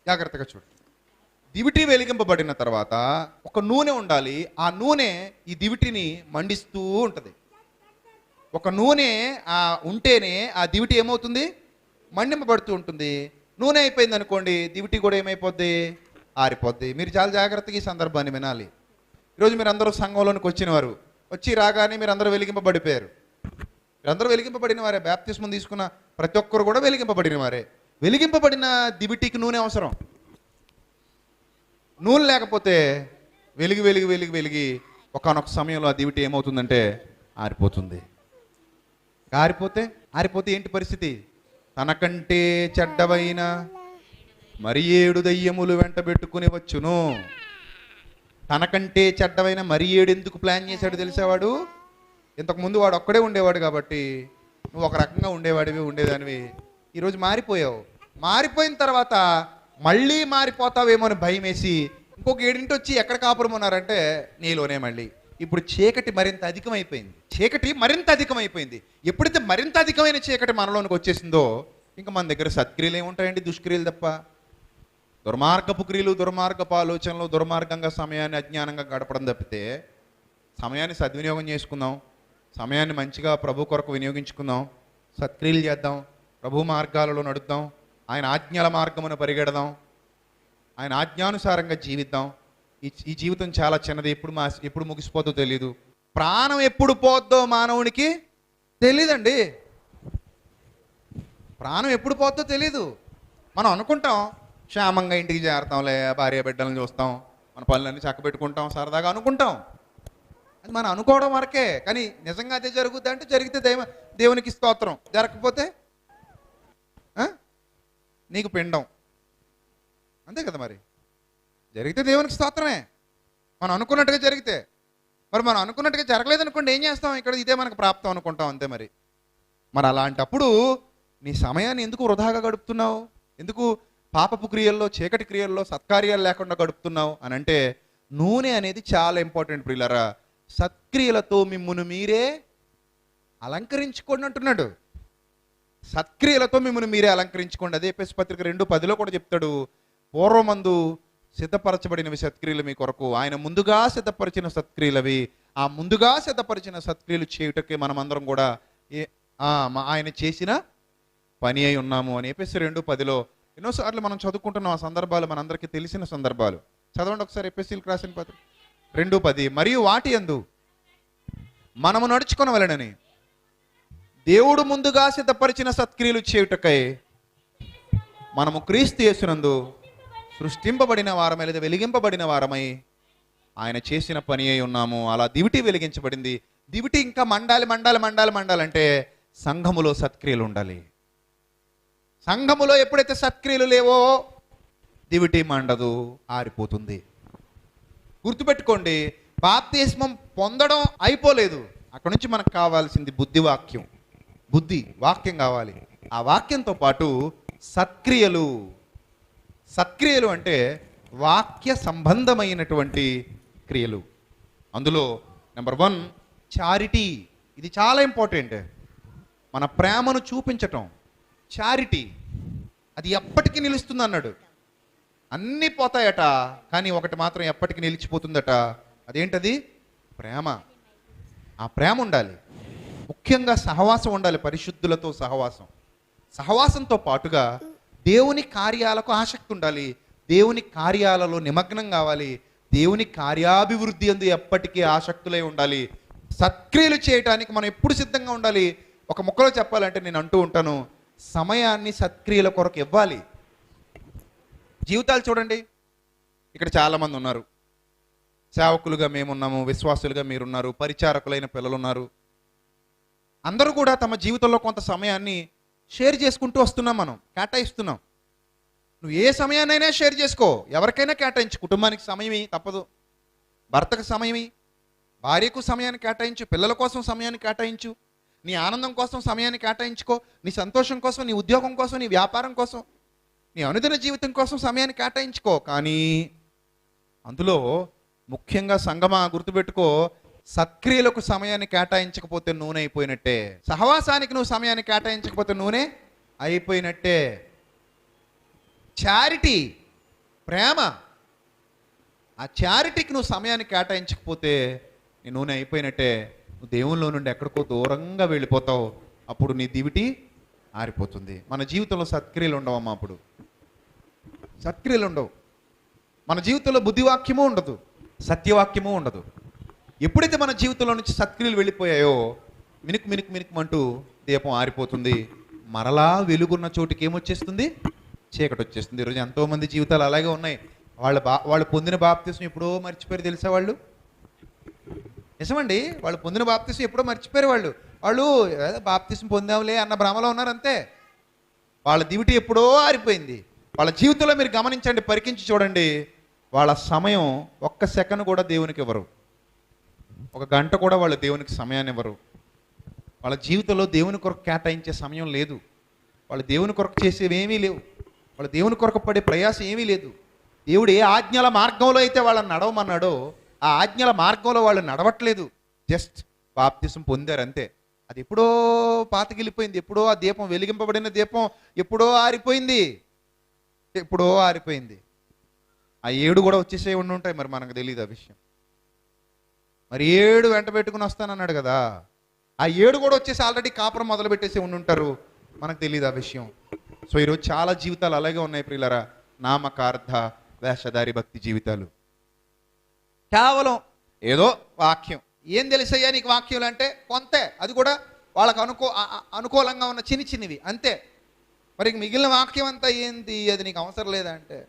జాగ్రత్తగా చూడండి. దివిటి వెలిగింపబడిన తర్వాత ఒక నూనె ఉండాలి. ఆ నూనె ఈ దివిటిని మండిస్తూ ఉంటుంది. ఒక నూనె ఉంటేనే ఆ దివిటి ఏమవుతుంది? మండింపబడుతూ ఉంటుంది. నూనె అయిపోయింది అనుకోండి, దివిటి కూడా ఏమైపోద్ది? ఆరిపోద్ది. మీరు చాలా జాగ్రత్తగా ఈ సందర్భాన్ని వినాలి. ఈరోజు మీరు అందరూ సంఘంలోనికి వచ్చినవారు, వచ్చి రాగానే మీరు అందరూ వెలిగింపబడిపోయారు. మీరందరూ వెలిగింపబడిన వారే. బాప్తిస్మం తీసుకున్న ప్రతి ఒక్కరు కూడా వెలిగింపబడిన వారే. వెలిగింపబడిన దివిటికి నూనె అవసరం. నూనె లేకపోతే వెలిగి ఒకానొక సమయంలో ఆ దివిటి ఏమవుతుందంటే ఆరిపోతుంది. ఆరిపోతే ఏంటి పరిస్థితి? తనకంటే చెడ్డవైన మరి 7 దయ్యములు వెంట పెట్టుకుని వచ్చును. తనకంటే చెడ్డవైన మరి 7 ఎందుకు ప్లాన్ చేశాడు తెలిసేవాడు? ఇంతకుముందు వాడు ఒక్కడే ఉండేవాడు కాబట్టి నువ్వు ఒక రకంగా ఉండేదానివి. ఈరోజు మారిపోయావు. మారిపోయిన తర్వాత మళ్ళీ మారిపోతావేమో అని భయం వేసి ఇంకొక 7 వచ్చి ఎక్కడ కాపురం ఉన్నారంటే నీలోనే మళ్ళీ. ఇప్పుడు చీకటి మరింత అధికమైపోయింది. ఎప్పుడైతే మరింత అధికమైన చీకటి మనలోనికి వచ్చేసిందో ఇంకా మన దగ్గర సత్క్రియలు ఏముంటాయండి? దుష్క్రియలు తప్ప. దుర్మార్గపు క్రియలు, దుర్మార్గపు ఆలోచనలు, దుర్మార్గంగా సమయాన్ని అజ్ఞానంగా గడపడం తప్పితే సమయాన్ని సద్వినియోగం చేసుకుందాం. సమయాన్ని మంచిగా ప్రభు కొరకు వినియోగించుకుందాం. సత్క్రియలు చేద్దాం. ప్రభు మార్గాలలో నడుద్దాం. ఆయన ఆజ్ఞల మార్గమును పరిగెడదాం. ఆయన ఆజ్ఞానుసారంగా జీవిద్దాం. ఈ జీవితం చాలా చిన్నది. ఎప్పుడు ముగిసిపోతో తెలీదు. ప్రాణం ఎప్పుడు పోద్దో మానవునికి తెలీదండి. ప్రాణం ఎప్పుడు పోద్దో తెలీదు. మనం అనుకుంటాం క్షేమంగా ఇంటికి చేరతాంలే, భార్య బిడ్డలను చూస్తాం, మన పనులన్నీ చక్కబెట్టుకుంటాం, సరదాగా అనుకుంటాం. అది మనం అనుకోవడం వరకే, కానీ నిజంగా అదే జరుగుద్ది అంటే జరిగితే దేవునికి స్తోత్రం, జరగకపోతే నీకు పిండం, అంతే కదా. మరి జరిగితే దేవునికి స్తోత్రమే, మనం అనుకున్నట్టుగా జరిగితే. మరి మనం అనుకున్నట్టుగా జరగలేదనుకోండి ఏం చేస్తాం, ఇక్కడ ఇదే మనకు ప్రాప్తం అనుకుంటాం, అంతే. మరి అలాంటప్పుడు నీ సమయాన్ని ఎందుకు వృధాగా గడుపుతున్నావు? ఎందుకు పాపపు క్రియల్లో, చీకటి క్రియల్లో, సత్కార్యాలు లేకుండా గడుపుతున్నావు అని అంటే, నూనె అనేది చాలా ఇంపార్టెంట్ ప్రియులారా. సత్క్రియలతో మిమ్మును మీరే అలంకరించుకోండి అంటున్నాడు. సత్క్రియలతో మిమ్మల్ని మీరే అలంకరించుకోండి. అదే ఎఫెసీ పత్రిక 2:10 కూడా చెప్తాడు, పూర్వమందు సిద్ధపరచబడినవి సత్క్రియలు మీ కొరకు, ఆయన ముందుగా సిద్ధపరిచిన సత్క్రియలవి, ఆ ముందుగా సిద్ధపరిచిన సత్క్రియలు చేయుటకే మనమందరం కూడా ఆయన చేసిన పని అయి ఉన్నాము అని ఎఫెసీ 2:10 ఎన్నోసార్లు మనం చదువుకుంటున్నాం. ఆ సందర్భాలు మనందరికీ తెలిసిన సందర్భాలు. చదవండి ఒకసారి ఎఫెసీలకు రాసిన పత్రిక 2:10. మరియు వాటి యందు మనము నడుచుకొనవలెనని దేవుడు ముందుగా సిద్ధపరిచిన సత్క్రియలు చేయుటకై మనము క్రీస్తు యేసునందు సృష్టింపబడిన వారమై లేదా వెలిగింపబడిన వారమై ఆయన చేసిన పని అయి ఉన్నాము. అలా దివిటి వెలిగించబడింది. దివిటి ఇంకా మండాలి మండాలి మండాలి మండాలంటే సంఘములో సత్క్రియలు ఉండాలి. సంఘములో ఎప్పుడైతే సత్క్రియలు లేవో దివిటి మండదు, ఆరిపోతుంది. గుర్తుపెట్టుకోండి, బాప్తిస్మం పొందడం అయిపోలేదు. అక్కడ నుంచి మనకు కావాల్సింది బుద్ధివాక్యం, బుద్ధి వాక్యం కావాలి. ఆ వాక్యంతో పాటు సత్క్రియలు. సత్క్రియలు అంటే వాక్య సంబంధమైనటువంటి క్రియలు. అందులో నెంబర్ 1 చారిటీ. ఇది చాలా ఇంపార్టెంట్. మన ప్రేమను చూపించటం, చారిటీ. అది ఎప్పటికీ నిలుస్తుంది అన్నాడు. అన్నీ పోతాయట, కానీ ఒకటి మాత్రం ఎప్పటికీ నిలిచిపోతుందట. అదేంటది? ప్రేమ. ఆ ప్రేమ ఉండాలి. ముఖ్యంగా సహవాసం ఉండాలి, పరిశుద్ధులతో సహవాసం. సహవాసంతో పాటుగా దేవుని కార్యాలకు ఆసక్తి ఉండాలి. దేవుని కార్యాలలో నిమగ్నం కావాలి. దేవుని కార్యాభివృద్ధి అందు ఎప్పటికీ ఆసక్తులై ఉండాలి. సత్క్రియలు చేయటానికి మనం ఎప్పుడు సిద్ధంగా ఉండాలి. ఒక ముక్కలో చెప్పాలంటే నేను అంటూ ఉంటాను, సమయాన్ని సత్క్రియల కొరకు ఇవ్వాలి. జీవితాలు చూడండి, ఇక్కడ చాలామంది ఉన్నారు. సేవకులుగా మేమున్నాము, విశ్వాసులుగా మీరున్నారు, పరిచారకులైన పిల్లలు ఉన్నారు. అందరూ కూడా తమ జీవితంలో కొంత సమయాన్ని షేర్ చేసుకుంటూ వస్తున్నాం, మనం కేటాయిస్తున్నాం. నువ్వు ఏ సమయాన్నైనా షేర్ చేసుకో, ఎవరికైనా కేటాయించు. కుటుంబానికి సమయమి తప్పదు, భర్తకు సమయమి, భార్యకు సమయాన్ని కేటాయించు, పిల్లల కోసం సమయాన్ని కేటాయించు, నీ ఆనందం కోసం సమయాన్ని కేటాయించుకో, నీ సంతోషం కోసం, నీ ఉద్యోగం కోసం, నీ వ్యాపారం కోసం, నీ అనుదిన జీవితం కోసం సమయాన్ని కేటాయించుకో. కానీ అందులో ముఖ్యంగా సంగమా గుర్తుపెట్టుకో, సత్క్రియలకు సమయాన్ని కేటాయించకపోతే నూనె అయిపోయినట్టే. సహవాసానికి నువ్వు సమయాన్ని కేటాయించకపోతే నూనె అయిపోయినట్టే. చారిటీ, ప్రేమ, ఆ చారిటీకి నువ్వు సమయాన్ని కేటాయించకపోతే నీ నూనె అయిపోయినట్టే. నువ్వు దేవునిలో నుండి ఎక్కడికో దూరంగా వెళ్ళిపోతావు. అప్పుడు నీ దివిటి ఆరిపోతుంది. మన జీవితంలో సత్క్రియలు ఉండవమ్మా. అప్పుడు సత్క్రియలు ఉండవు. మన జీవితంలో బుద్ధివాక్యము ఉండదు, సత్యవాక్యము ఉండదు. ఎప్పుడైతే మన జీవితంలో నుంచి సత్క్రియలు వెళ్ళిపోయాయో మినుకు మినుకు మినుకుమంటూ దీపం ఆరిపోతుంది. మరలా వెలుగున్న చోటుకి ఏమొచ్చేస్తుంది? చీకటి వచ్చేస్తుంది. ఈరోజు ఎంతోమంది జీవితాలు అలాగే ఉన్నాయి. వాళ్ళు పొందిన బాప్తిస్మం ఎప్పుడో మర్చిపోయారు, తెలుసా? వాళ్ళు నిజమండి, వాళ్ళు పొందిన బాప్తిస్మం ఎప్పుడో మర్చిపోయారు. వాళ్ళు బాప్తిస్మం పొందాంలే అన్న భ్రమలో ఉన్నారు, అంతే. వాళ్ళ దివిటి ఎప్పుడో ఆరిపోయింది. వాళ్ళ జీవితంలో మీరు గమనించండి, పరికించి చూడండి. వాళ్ళ సమయం ఒక్క సెకండ్ కూడా దేవునికి ఇవ్వరు, ఒక గంట కూడా వాళ్ళు దేవునికి సమయాన్ని ఇవ్వరు. వాళ్ళ జీవితంలో దేవుని కొరకు కేటాయించే సమయం లేదు. వాళ్ళు దేవుని కొరకు చేసేవి ఏమీ లేవు. వాళ్ళు దేవుని కొరకు పడే ప్రయాసం ఏమీ లేదు. దేవుడు ఏ ఆజ్ఞల మార్గంలో అయితే వాళ్ళని నడవమన్నాడో ఆ ఆజ్ఞల మార్గంలో వాళ్ళు నడవట్లేదు. జస్ట్ బాప్తిసం పొందారు, అంతే. అది ఎప్పుడో పాతగిలిపోయింది. ఎప్పుడో ఆ దీపం, వెలిగింపబడిన దీపం ఎప్పుడో ఆరిపోయింది, ఎప్పుడో ఆరిపోయింది. ఆ 7 కూడా వచ్చేసే ఉండి ఉంటాయి, మరి మనకు తెలియదు ఆ విషయం. మరి 7 వెంట పెట్టుకుని వస్తానన్నాడు కదా, ఆ 7 కూడా వచ్చేసి ఆల్రెడీ కాపురం మొదలు పెట్టేసి ఉండి ఉంటారు, మనకు తెలియదు ఆ విషయం. సో ఈరోజు చాలా జీవితాలు అలాగే ఉన్నాయి ప్రియులారా. నామకార్థ వేషధారి భక్తి జీవితాలు. కేవలం ఏదో వాక్యం, ఏం తెలుసయ్యా నీకు వాక్యం అంటే కొంతే, అది కూడా వాళ్ళకు అనుకూలంగా ఉన్న చిన్ని చిన్నవి, అంతే. మరి మిగిలిన వాక్యం అంతా ఏంది, అది నీకు అవసరం లేదా అంటే,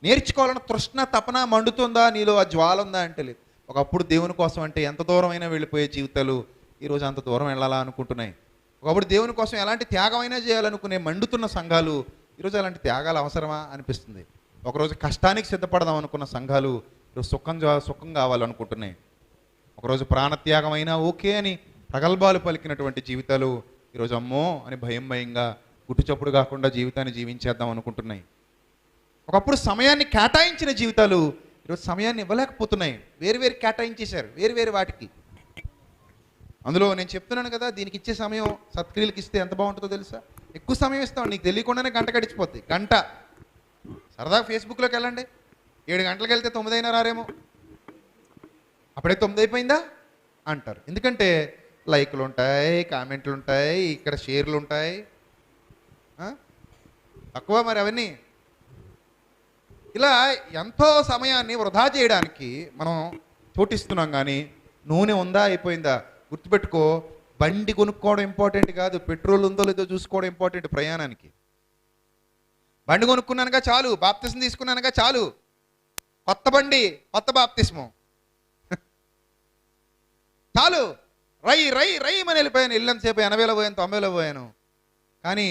నేర్చుకోవాలన్న తృష్ణ తపన మండుతుందా నీలో, ఆ జ్వాల ఉందా అంటే లేదు. ఒకప్పుడు దేవుని కోసం అంటే ఎంత దూరమైనా వెళ్ళిపోయే జీవితాలు ఈరోజు అంత దూరం వెళ్ళాలా అనుకుంటున్నాయి. ఒకప్పుడు దేవుని కోసం ఎలాంటి త్యాగమైనా చేయాలనుకునే మండుతున్న సంఘాలు ఈరోజు అలాంటి త్యాగాలు అవసరమా అనిపిస్తుంది. ఒకరోజు కష్టానికి సిద్ధపడదాం అనుకున్న సంఘాలు ఈరోజు సుఖం కావాలనుకుంటున్నాయి. ఒకరోజు ప్రాణత్యాగమైనా ఓకే అని ప్రగల్భాలు పలికినటువంటి జీవితాలు ఈరోజు అమ్మో అని భయంగా గుట్టుచప్పుడు కాకుండా జీవితాన్ని జీవించేద్దాం అనుకుంటున్నాయి. ఒకప్పుడు సమయాన్ని కేటాయించిన జీవితాలు ఈరోజు సమయాన్ని ఇవ్వలేకపోతున్నాయి. వేరు కేటాయించేశారు వేరు వాటికి. అందులో నేను చెప్తున్నాను కదా, దీనికి ఇచ్చే సమయం సత్క్రియలకు ఇస్తే ఎంత బాగుంటుందో తెలుసా? ఎక్కువ సమయం ఇస్తాం, నీకు తెలియకుండానే గంట గడిచిపోద్ది. గంట సరదాగా ఫేస్బుక్లోకి వెళ్ళండి, 7 గంటలకు వెళ్తే 9 అయినా రారేమో, అప్పుడే 9 అయిపోయిందా అంటారు. ఎందుకంటే లైకులు ఉంటాయి, కామెంట్లు ఉంటాయి, ఇక్కడ షేర్లు ఉంటాయి. తక్కువ మరి అవన్నీ. ఇలా ఎంతో సమయాన్ని వృధా చేయడానికి మనం చోటిస్తున్నాం. కానీ నూనె ఉందా అయిపోయిందా? గుర్తుపెట్టుకో, బండి కొనుక్కోవడం ఇంపార్టెంట్ కాదు, పెట్రోల్ ఉందో లేదో చూసుకోవడం ఇంపార్టెంట్ ప్రయాణానికి. బండి కొనుక్కున్నానుగా చాలు, బాప్తిస్మం తీసుకున్నానుగా చాలు, కొత్త బండి కొత్త బాప్తిస్మం చాలు, రై అని వెళ్ళిపోయాను. వెళ్ళంతసేపు 80లో పోయాను, 90లో పోయాను. కానీ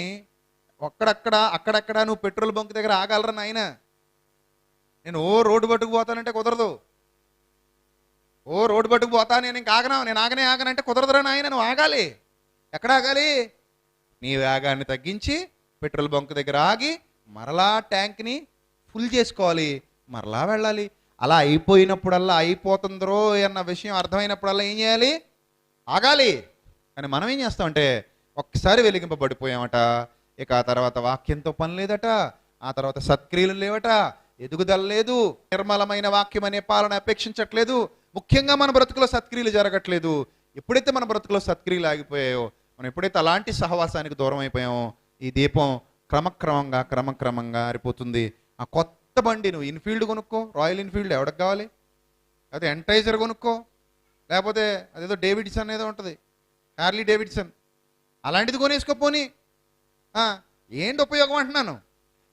అక్కడక్కడ నువ్వు పెట్రోల్ బంక్ దగ్గర ఆగాలరా నాయన. నేను రోడ్డు పట్టుకు పోతానంటే కుదరదు. రోడ్డు పట్టుకు పోతా, నేను ఇంక నేను ఆగనంటే కుదరదురా నాయన. నువ్వు ఆగాలి. ఎక్కడ ఆగాలి? నీ వేగాన్ని తగ్గించి పెట్రోల్ బంక్ దగ్గర ఆగి మరలా ట్యాంక్ని ఫుల్ చేసుకోవాలి, మరలా వెళ్ళాలి. అలా అయిపోయినప్పుడల్లా, అయిపోతుందో అన్న విషయం అర్థమైనప్పుడల్లా ఏం చేయాలి? ఆగాలి. కానీ మనం ఏం చేస్తామంటే ఒక్కసారి వెలిగింపబడిపోయామట, ఇక ఆ తర్వాత వాక్యంతో పని లేదట, ఆ తర్వాత సత్క్రియలు లేవట, ఎదుగుదల లేదు, నిర్మలమైన వాక్యం అనే పాలన అపేక్షించట్లేదు. ముఖ్యంగా మన బ్రతుకులో సత్క్రియలు జరగట్లేదు. ఎప్పుడైతే మన బ్రతుకులో సత్క్రియలు ఆగిపోయాయో, మనం ఎప్పుడైతే అలాంటి సహవాసానికి దూరం అయిపోయామో, ఈ దీపం క్రమక్రమంగా ఆరిపోతుంది. ఆ కొత్త బండి నువ్వు ఇన్ఫీల్డ్ కొనుక్కో, రాయల్ ఎన్ఫీల్డ్ ఎవరికి కావాలి, అదే ఎంటైజర్ కొనుక్కో, లేకపోతే అదేదో డేవిడ్సన్ ఏదో ఉంటుంది, హార్లీ డేవిడ్సన్, అలాంటిది కొనేసుకోపోని. ఏంటి ఉపయోగం అంటున్నాను.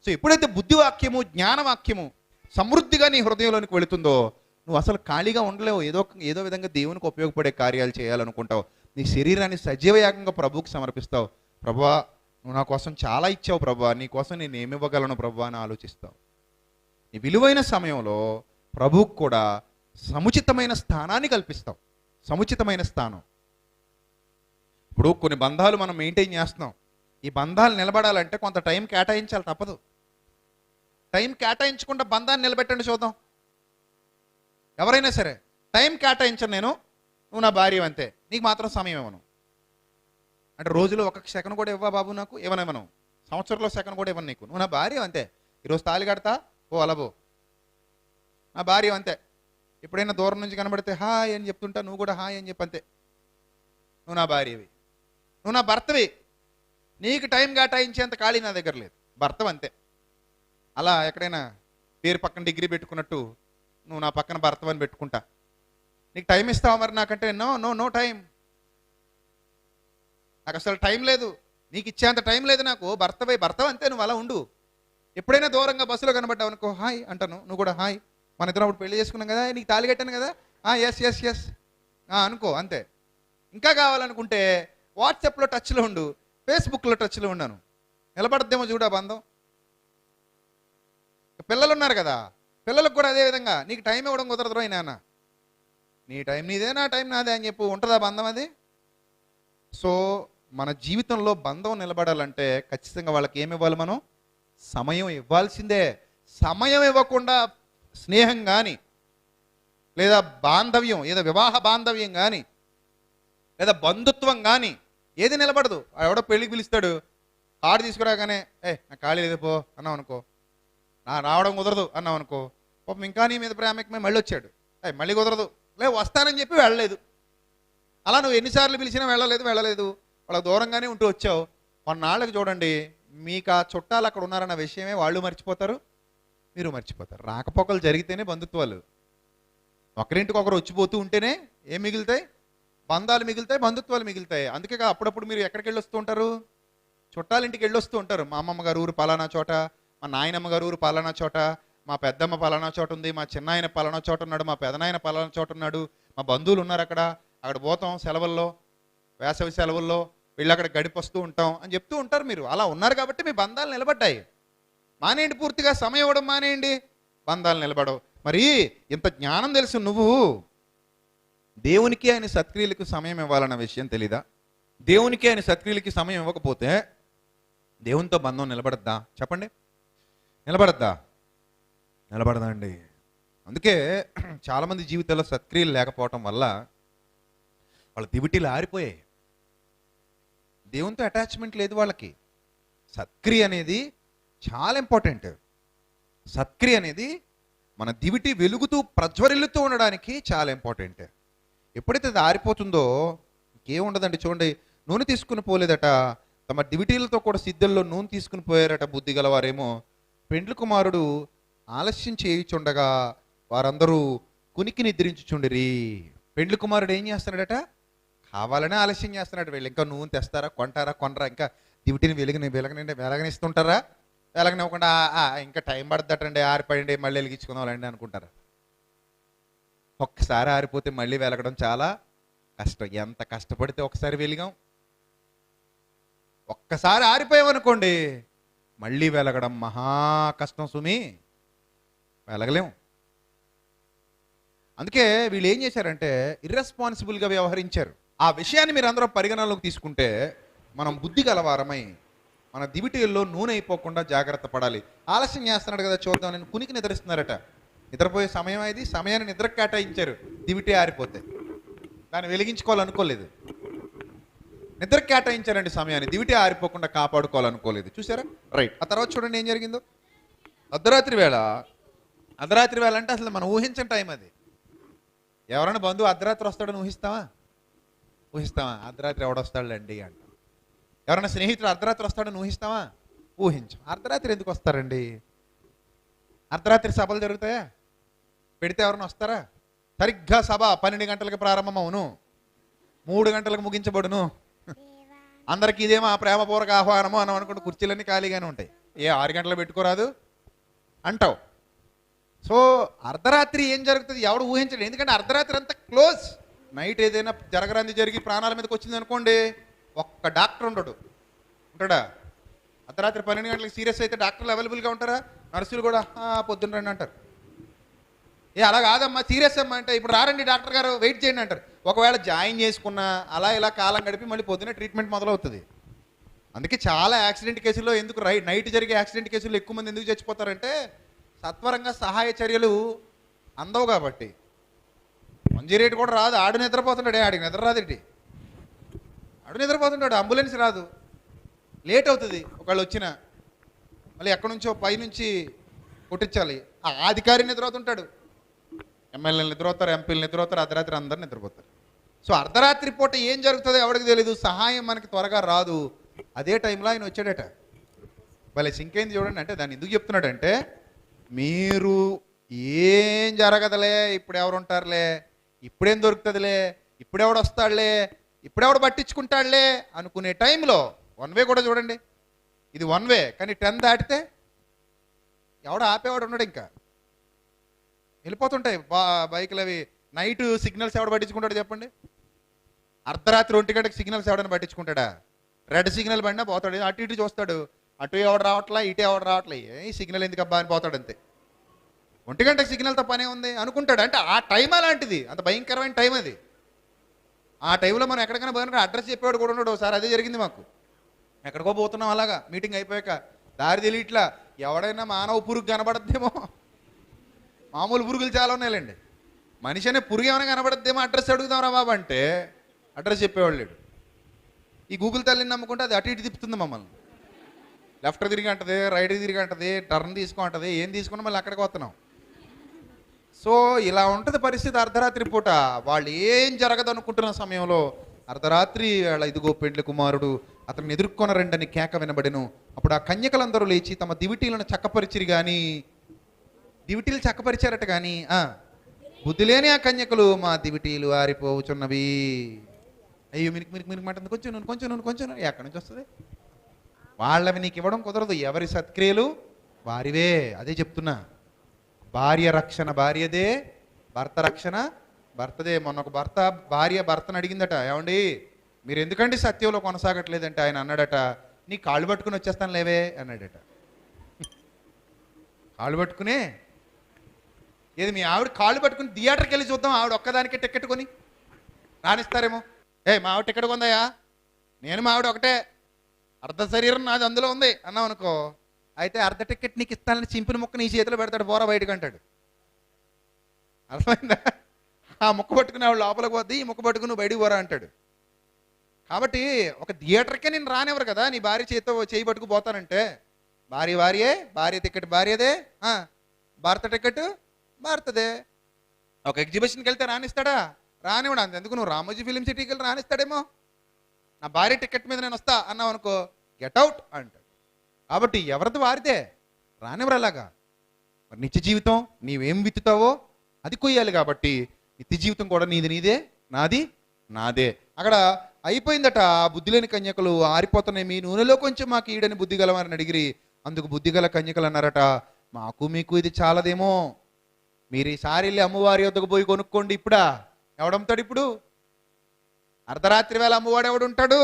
సో ఎప్పుడైతే బుద్ధివాక్యము, జ్ఞానవాక్యము సమృద్ధిగా నీ హృదయంలోనికి వెళుతుందో, నువ్వు అసలు ఖాళీగా ఉండలేవు. ఏదో విధంగా దేవునికి ఉపయోగపడే కార్యాలు చేయాలనుకుంటావు. నీ శరీరాన్ని సజీవయాగంగా ప్రభువుకి సమర్పిస్తావు. ప్రభువా, నువ్వు నా కోసం చాలా ఇచ్చావు ప్రభువా, నీ కోసం నేను ఏమి ఇవ్వగలను ప్రభువా అని ఆలోచిస్తావు. నీ విలువైన సమయంలో ప్రభువుకు కూడా సముచితమైన స్థానాన్ని కల్పిస్తావు. సముచితమైన స్థానం. ఇప్పుడు కొన్ని బంధాలు మనం మెయింటైన్ చేస్తున్నాం. ఈ బంధాలు నిలబడాలంటే కొంత టైం కేటాయించాలి, తప్పదు. టైం కేటాయించకుండా బంధాన్ని నిలబెట్టండి చూద్దాం. ఎవరైనా సరే టైం కేటాయించను నేను, నువ్వు నా భార్య అంతే, నీకు మాత్రం సమయం ఇవ్వను అంటే రోజులో 1 సెకండ్ కూడా ఇవ్వా బాబు నాకు, ఇవ్వను. సంవత్సరంలో సెకండ్ కూడా ఇవ్వను నీకు, నువ్వు నా భార్య అంతే. ఈరోజు తాళి కడతా, అలాబో నా భార్య అంతే. ఎప్పుడైనా దూరం నుంచి కనబడితే హాయ్ అని చెప్తుంటా, నువ్వు కూడా హాయ్ అని చెప్పంతే. నువ్వు నా భార్యవి, నువ్వు నా భర్తవి. నీకు టైం కేటాయించేంత ఖాళీ నా దగ్గర లేదు, భర్తవి అంతే. అలా ఎక్కడైనా పేరు పక్కన డిగ్రీ పెట్టుకున్నట్టు నువ్వు నా పక్కన భర్తవని పెట్టుకుంటా. నీకు టైం ఇస్తావా మరి నాకంటే? నో టైం, నాకు అసలు టైం లేదు, నీకు ఇచ్చేంత టైం లేదు నాకు. భర్తవ అంతే, నువ్వు అలా ఉండు. ఎప్పుడైనా దూరంగా బస్సులో కనబడ్డావు అనుకో, హాయ్ అంటాను, నువ్వు కూడా హాయ్. మన ఇద్దరం అప్పుడు పెళ్లి చేసుకున్నాం కదా, నీకు తాళి కట్టాను కదా, ఎస్ అనుకో అంతే. ఇంకా కావాలనుకుంటే వాట్సాప్లో టచ్లో ఉండు, ఫేస్బుక్లో టచ్లో ఉన్నాను, నిలబడద్దేమో చూడ బంధం. పిల్లలు ఉన్నారు కదా, పిల్లలకు కూడా అదే విధంగా నీకు టైం ఇవ్వడం కుదరదు నాన్న, నీ టైం నీదే, నా టైం నాదే అని చెప్పు, ఉంటుందా బంధం అది? సో మన జీవితంలో బంధం నిలబడాలంటే ఖచ్చితంగా వాళ్ళకి ఏమి ఇవ్వాలి? మనం సమయం ఇవ్వాల్సిందే. సమయం ఇవ్వకుండా స్నేహం కానీ, లేదా బాంధవ్యం, ఏదో వివాహ బాంధవ్యం కానీ, లేదా బంధుత్వం కానీ ఏది నిలబడదు. ఎవడో పెళ్ళికి పిలుస్తాడు, కార్డు తీసుకురాగానే నాకు ఖాళీ లేదు పో అన్నావు అనుకో, నా రావడం కుదరదు అన్నావు అనుకో, పాపం ఇంకా నీ మీద ప్రేమకి మళ్ళీ వచ్చాడు, మళ్ళీ కుదరదు, వస్తానని చెప్పి వెళ్ళలేదు. అలా నువ్వు ఎన్నిసార్లు పిలిచినా వెళ్ళలేదు. వాళ్ళకి దూరంగానే ఉంటూ వచ్చావు. కొన్నాళ్ళకి చూడండి, మీకు ఆ చుట్టాలు అక్కడ ఉన్నారన్న విషయమే వాళ్ళు మర్చిపోతారు, మీరు మర్చిపోతారు. రాకపోకలు జరిగితేనే బంధుత్వాలు. ఒకరింటికి ఒకరు వచ్చిపోతూ ఉంటేనే ఏం మిగులుతాయి? బంధాలు మిగులుతాయి, బంధుత్వాలు మిగులుతాయి. అందుకే అప్పుడప్పుడు మీరు ఎక్కడికి వెళ్ళొస్తూ ఉంటారు? చుట్టాలింటికి వెళ్ళొస్తూ ఉంటారు. మా అమ్మమ్మ గారు ఊరు పలానా చోట, మా నాయనమ్మ గారు ఊరు పలానా చోట, మా పెద్దమ్మ పలానా చోట ఉంది, మా చిన్నాయన పలానా చోట ఉన్నాడు, మా పెదనాయన పలానా చోట ఉన్నాడు, మా బంధువులు ఉన్నారు అక్కడ పోతాం సెలవుల్లో, వేసవి సెలవుల్లో వెళ్ళి అక్కడ గడిపొస్తూ ఉంటాం అని చెప్తూ ఉంటారు. మీరు అలా ఉన్నారు కాబట్టి మీ బంధాలు నిలబడ్డాయి. మానేయండి, పూర్తిగా సమయం ఇవ్వడం మానేయండి, బంధాలు నిలబడవు. మరి ఇంత జ్ఞానం తెలుసు నువ్వు, దేవునికి ఆయన సత్క్రియలకు సమయం ఇవ్వాలన్న విషయం తెలీదా? దేవునికి ఆయన సత్క్రియలకి సమయం ఇవ్వకపోతే దేవునితో బంధం నిలబడద్దా? చెప్పండి, నిలబడద్దా? నిలబడదా అండి. అందుకే చాలామంది జీవితాల్లో సత్క్రియలు లేకపోవటం వల్ల వాళ్ళ దివిటీలు ఆరిపోయాయి. దేవునితో అటాచ్మెంట్ లేదు వాళ్ళకి. సత్క్రియ అనేది చాలా ఇంపార్టెంట్. సత్క్రియ అనేది మన దివిటి వెలుగుతూ ప్రజ్వరిల్లుతూ ఉండడానికి చాలా ఇంపార్టెంట్. ఎప్పుడైతే అది ఆరిపోతుందో ఇంకేముండదండి. చూడండి, నూనె తీసుకుని పోలేదట, తమ దివిటీలతో కూడా సిద్ధల్లో నూనె తీసుకుని పోయారట బుద్ధి గలవారేమో. పెండ్లి కుమారుడు ఆలస్యం చేయుచుండగా వారందరూ కునికి నిద్రించుచుండిరి. పెండ్లి కుమారుడు ఏం చేస్తున్నాడట? కావాలనే ఆలస్యం చేస్తున్నాడు. వీళ్ళు ఇంకా నూనె తెస్తారా, కొంటారా, కొనరా, ఇంకా దివిటిని వెలగనిస్తుంటారా, వెలగనివ్వకుండా ఇంకా టైం పడుతుందటండి, ఆరిపోయండి మళ్ళీ వెలిగించుకుందాంలేండి అనుకుంటారా? ఒక్కసారి ఆరిపోతే మళ్ళీ వెలగడం చాలా కష్టం. ఎంత కష్టపడితే ఒకసారి వెలిగాం, ఒక్కసారి ఆరిపోయామనుకోండి మళ్ళీ వెలగడం మహా కష్టం సుమి, వెలగలేం. అందుకే వీళ్ళు ఏం చేశారంటే ఇర్రెస్పాన్సిబుల్గా వ్యవహరించారు. ఆ విషయాన్ని మీరు అందరూ పరిగణనలోకి తీసుకుంటే మనం బుద్ధి గలవారమై మన దివిటీల్లో నూనె అయిపోకుండా జాగ్రత్త పడాలి. ఆలస్యం చేస్తున్నాడు కదా చూద్దాం, నేను కునికి నిద్రిస్తున్నారట. నిద్రపోయే సమయం అది, సమయాన్ని నిద్ర కేటాయించారు. దివిటీ ఆరిపోతే దాన్ని వెలిగించుకోవాలనుకోలేదు, నిద్ర కేటాయించారండి సమయాన్ని, దివిటీ ఆరిపోకుండా కాపాడుకోవాలనుకోలేదు. చూసారా? రైట్. ఆ తర్వాత చూడండి ఏం జరిగిందో. అర్ధరాత్రి వేళ అంటే అసలు మనం ఊహించని టైం అది. ఎవరైనా బంధువు అర్ధరాత్రి వస్తాడని ఊహిస్తావా? అర్ధరాత్రి ఎవడొస్తాడులేండి అంట. ఎవరైనా స్నేహితుడు అర్ధరాత్రి వస్తాడని ఊహిస్తావా? ఊహించాం. అర్ధరాత్రి ఎందుకు వస్తారండి? అర్ధరాత్రి సభలు జరుగుతాయా? పెడితే ఎవరైనా వస్తారా? సరిగ్గా సభ 12 గంటలకు ప్రారంభమవును, 3 గంటలకు ముగించబడును. అందరికి ఇదేమో ఆ ప్రేమపూర్వక ఆహ్వానము అని అనుకుంటే కుర్చీలన్నీ ఖాళీగానే ఉంటాయి. 6 గంటలకు పెట్టుకోరాదు అంటావు. సో అర్ధరాత్రి ఏం జరుగుతుంది ఎవడు ఊహించండి. ఎందుకంటే అర్ధరాత్రి అంతా క్లోజ్. నైట్ ఏదైనా జరగరాంది జరిగి ప్రాణాల మీదకి వచ్చింది అనుకోండి, ఒక్క డాక్టర్ ఉంటాడా? అర్ధరాత్రి 12 గంటలకు సీరియస్ అయితే డాక్టర్లు అవైలబుల్గా ఉంటారా? నర్సులు కూడా పొద్దున్న రండి అంటారు. అలా కాదమ్మా సీరియస్ అమ్మా అంటే ఇప్పుడు రారండి డాక్టర్ గారు, వెయిట్ చేయండి అంటారు. ఒకవేళ జాయిన్ చేసుకున్నా అలా ఇలా కాలం గడిపి మళ్ళీ పొద్దున్నే ట్రీట్మెంట్ మొదలవుతుంది. అందుకే చాలా యాక్సిడెంట్ కేసుల్లో ఎందుకు నైట్ జరిగే యాక్సిడెంట్ కేసుల్లో ఎక్కువ మంది ఎందుకు చచ్చిపోతారంటే సత్వరంగా సహాయ చర్యలు అందవు కాబట్టి. 108 కూడా రాదు, ఆడు నిద్రపోతుంటాడు. ఆడికి నిద్ర రాదేంటి? ఆడు నిద్రపోతుంటాడు. అంబులెన్స్ రాదు, లేట్ అవుతుంది. ఒకళ్ళు వచ్చిన మళ్ళీ ఎక్కడి నుంచో పైనుంచి కొట్టించాలి. ఆ అధికారి నిద్రపోతుంటాడు, ఎమ్మెల్యేలు నిద్రపోతారు, ఎంపీలు నిద్రపోతారు, అర్ధరాత్రి అందరు నిద్రపోతారు. సో అర్ధరాత్రి పూట ఏం జరుగుతుందో ఎవరికి తెలియదు, సహాయం మనకి త్వరగా రాదు. అదే టైంలో ఆయన వచ్చాడట. భలే సింకైంది చూడండి. అంటే దాన్ని ఎందుకు చెప్తున్నాడంటే మీరు ఏం జరగదులే, ఇప్పుడు ఎవరు ఉంటారులే, ఇప్పుడేం దొరుకుతుందిలే, ఇప్పుడెవడు వస్తాడులే, ఇప్పుడెవడు పట్టించుకుంటాడులే అనుకునే టైంలో 1 వే కూడా చూడండి, ఇది 1 వే కానీ 10 దాటితే ఎవడు ఆపేవాడు ఉన్నాడు. ఇంకా వెళ్ళిపోతుంటాయి బైకులు అవి. నైట్ సిగ్నల్స్ ఎవడు పట్టించుకుంటాడు చెప్పండి? అర్ధరాత్రి 1 గంటకి సిగ్నల్స్ ఎవడని పట్టించుకుంటాడా? రెడ్ సిగ్నల్ పడినా పోతాడు, అటు ఇటు చూస్తాడు, అటు ఎవడు రావట్లా ఇటు ఎవడు రావట్లే, ఈ సిగ్నల్ ఎందుకు అబ్బా అని పోతాడు అంతే. 1 గంటకి సిగ్నల్తో పనే ఉంది అనుకుంటాడు. అంటే ఆ టైం అలాంటిది, అంత భయంకరమైన టైం అది. ఆ టైంలో మనం ఎక్కడికైనా పోయినా అడ్రస్ చెప్పేవాడు కూడా ఉన్నాడు. ఒకసారి అదే జరిగింది మాకు. ఎక్కడికో పోతున్నాం అలాగా, మీటింగ్ అయిపోయాక దారి తెలియట్లా, ఎవడైనా మానవ పురుగు కనబడద్దేమో. మామూలు పురుగులు చాలా ఉన్నాయిలేండి, మనిషి అనే పురుగు ఏమైనా కనబడద్దేమో, అడ్రస్ అడుగుదాంరా బాబు అంటే అడ్రస్ చెప్పేవాళ్ళు లేడు. ఈ గూగుల్ తల్లిని నమ్ముకుంటే అది అటు ఇటు తిప్పుతుంది మమ్మల్ని. లెఫ్ట్ తిరిగి అంటది, రైట్ తిరిగి అంటది, టర్న్ తీసుకో అంటది, ఏం తీసుకున్నా మళ్ళీ అక్కడికి వస్తున్నాం. సో ఇలా ఉంటుంది పరిస్థితి అర్ధరాత్రి పూట. వాళ్ళు ఏం జరగదు అనుకుంటున్న సమయంలో అర్ధరాత్రి వేళ ఇదిగో పెండ్లి కుమారుడు అతన్ని ఎదుర్కొనరండని కేక వినబడెను. అప్పుడు ఆ కన్యకలందరూ లేచి తమ దివిటీలను చక్కపరిచిరి కానీ, దివిటీలు చక్కపరిచారట కానీ బుద్ధి లేని ఆ కన్యకలు మా దివిటీలు ఆరిపోవుచున్నవి. అయ్యో మిరికి మాట కొంచెం ఎక్కడి నుంచి వస్తుంది? వాళ్ళవి నీకు ఇవ్వడం కుదరదు, ఎవరి సత్క్రియలు వారివే. అదే చెప్తున్నా. భార్య రక్షణ భార్యదే, భర్త రక్షణ భర్తదే. మొన్న ఒక భార్య భర్తను అడిగిందట, ఏమండి మీరు ఎందుకండి సత్యంలో కొనసాగట్లేదంటే ఆయన అన్నాడట, నీ కాళ్ళు పట్టుకుని వచ్చేస్తాను లేవే అన్నాడట. కాళ్ళు పట్టుకునే ఏది మీ ఆవిడ కాళ్ళు పట్టుకుని థియేటర్కి వెళ్ళి చూద్దాం, ఆవిడ ఒక్కదానికే టికెట్ కొని రానిస్తారేమో. మా ఆవిడ టికెట్ కొందయా, నేను మా ఆవిడ ఒకటే, అర్ధ శరీరం నాది అందులో ఉంది అన్నాం అనుకో, అయితే అర్ధ టికెట్ నీకు ఇస్తానని చింపిన ముక్క నీ చేతిలో పెడతాడు, పోరా బయటకు అంటాడు. అర్థమైందా? ఆ ముక్క పట్టుకుని ఆవిడ లోపలికి పోద్ది, ఈ ముక్క పట్టుకుని బయటికి పోరా అంటాడు. కాబట్టి ఒక థియేటర్కే నేను రానివ్వరు కదా, నీ భార్య చేతితో చేయి పట్టుకు పోతానంటే. భార్య టికెట్ భార్యదే, భర్త టికెట్ భర్తదే. ఒక ఎగ్జిబిషన్కి వెళ్తే రానిస్తాడా? రానివ్వడా. అందుకు నువ్వు రామోజీ ఫిలిం సిటీకి వెళ్ళి రానిస్తాడేమో. నా భార్య టికెట్ మీద నేను వస్తా అన్నావు అనుకో, గెట్ అవుట్ అంటాడు. కాబట్టి ఎవరిది వారిదే, రానివ్వరు అలాగా. మరి నిత్య జీవితం నీవేం విత్తుతావో అది కొయ్యాలి. కాబట్టి నిత్య జీవితం కూడా నీదే, నాది నాదే. అక్కడ అయిపోయిందట. ఆ బుద్ధి లేని కన్యకలు ఆరిపోతున్నాయి, మీ నూనెలో కొంచెం మాకు ఈడని బుద్ధి గలవారిని అడిగిరి. అందుకు బుద్ధిగల కన్యకలు అన్నారట, మాకు మీకు ఇది చాలదేమో, మీరు ఈసారి వెళ్ళి అమ్మవారి వద్దకు పోయి కొనుక్కోండి. ఇప్పుడా ఎవడమ్ముతాడు? ఇప్పుడు అర్ధరాత్రి వేళ అమ్మవాడు ఎవడుంటాడు?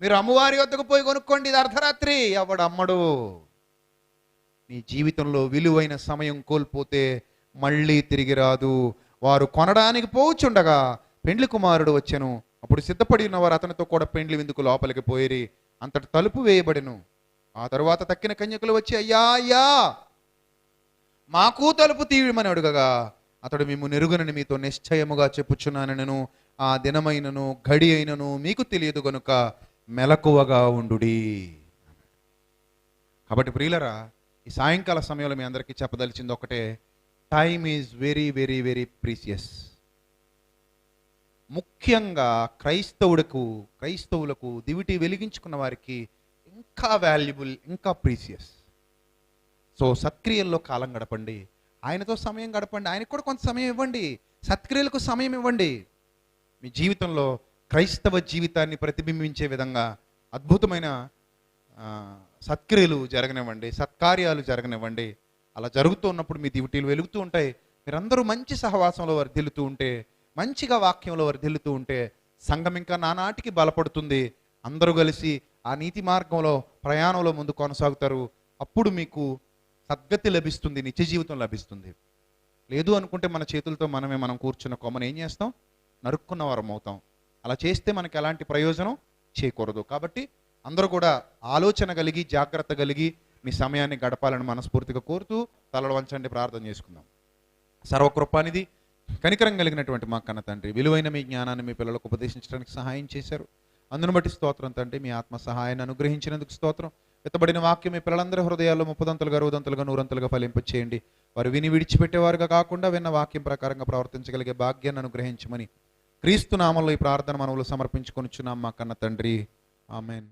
మీరు అమ్మవారి వద్దకు పోయి కొనుక్కోండి, ఇది అర్ధరాత్రి. ఎవడు అమ్మడు. నీ జీవితంలో విలువైన సమయం కోల్పోతే మళ్ళీ తిరిగి రాదు. వారు కొనడానికి పోవచ్చుండగా పెండ్లి కుమారుడు వచ్చెను. అప్పుడు సిద్ధపడి ఉన్నవారు అతనితో కూడా పెండ్లి విందుకు లోపలికి పోయిరి. అంతటి తలుపు వేయబడెను. ఆ తరువాత తక్కిన కన్యకులు వచ్చి, అయ్యా అయ్యా మాకు తలుపు తీయమని అడుగగా అతడు, మేము నెరుగునని మీతో నిశ్చయముగా చెప్పుచున్నానను, ఆ దినమైనను గడి అయినను మీకు తెలియదు గనుక మెలకువగా ఉండుడి. కాబట్టి ప్రియులరా, ఈ సాయంకాల సమయంలో మీ అందరికీ చెప్పదలిచింది ఒకటే, time is very very very precious. ముఖ్యంగా క్రైస్తవులకు దివిటి వెలిగించుకున్న వారికి ఇంకా వాల్యుబుల్, ఇంకా ప్రీసియస్. సో సత్క్రియల్లో కాలం గడపండి, ఆయనతో సమయం గడపండి, ఆయనకు కూడా కొంత సమయం ఇవ్వండి, సత్క్రియలకు సమయం ఇవ్వండి. మీ జీవితంలో క్రైస్తవ జీవితాన్ని ప్రతిబింబించే విధంగా అద్భుతమైన సత్క్రియలు జరగనివ్వండి, సత్కార్యాలు జరగనివ్వండి. అలా జరుగుతూ ఉన్నప్పుడు మీ దివిటీలు వెలుగుతూ ఉంటాయి. మీరందరూ మంచి సహవాసంలో వర్ధిల్లుతూ ఉంటే, మంచిగా వాక్యంలో వర్ధిల్లుతూ ఉంటే సంఘం ఇంకా నానాటికి బలపడుతుంది. అందరూ కలిసి ఆ నీతి మార్గంలో ప్రయాణంలో ముందు కొనసాగుతారు. అప్పుడు మీకు సద్గతి లభిస్తుంది, నిత్య జీవితం లభిస్తుంది. లేదు అనుకుంటే మన చేతులతో మనం కూర్చున్న కొమ్మను ఏం చేస్తాం? నరుక్కున్న వారం అవుతాం. అలా చేస్తే మనకి ఎలాంటి ప్రయోజనం చేకూరదు. కాబట్టి అందరూ కూడా ఆలోచన కలిగి, జాగ్రత్త కలిగి మీ సమయాన్ని గడపాలని మనస్ఫూర్తిగా కోరుతూ తలలు వంచండి, ప్రార్థన చేసుకుందాం. సర్వకృపానిధి, కనికరం కలిగినటువంటి మా కన్న తండ్రి, విలువైన మీ జ్ఞానాన్ని మీ పిల్లలకు ఉపదేశించడానికి సహాయం చేశారు. అందును బట్టి స్తోత్రం తండ్రి. మీ ఆత్మ సహాయాన్ని అనుగ్రహించినందుకు స్తోత్రం. ఎత్తబడిన వాక్యం మీ పిల్లలందరి హృదయాల్లో 30 60 100 ఫలింపచేయండి. వారు విని విడిచిపెట్టేవారుగా కాకుండా విన్న వాక్యం ప్రకారంగా ప్రవర్తించగలిగే భాగ్యాన్ని అనుగ్రహించమని క్రీస్తు నామంలో ఈ ప్రార్థన మనవులు సమర్పించుకొనిచున్నాం మా కన్న తండ్రి. ఆమెన్.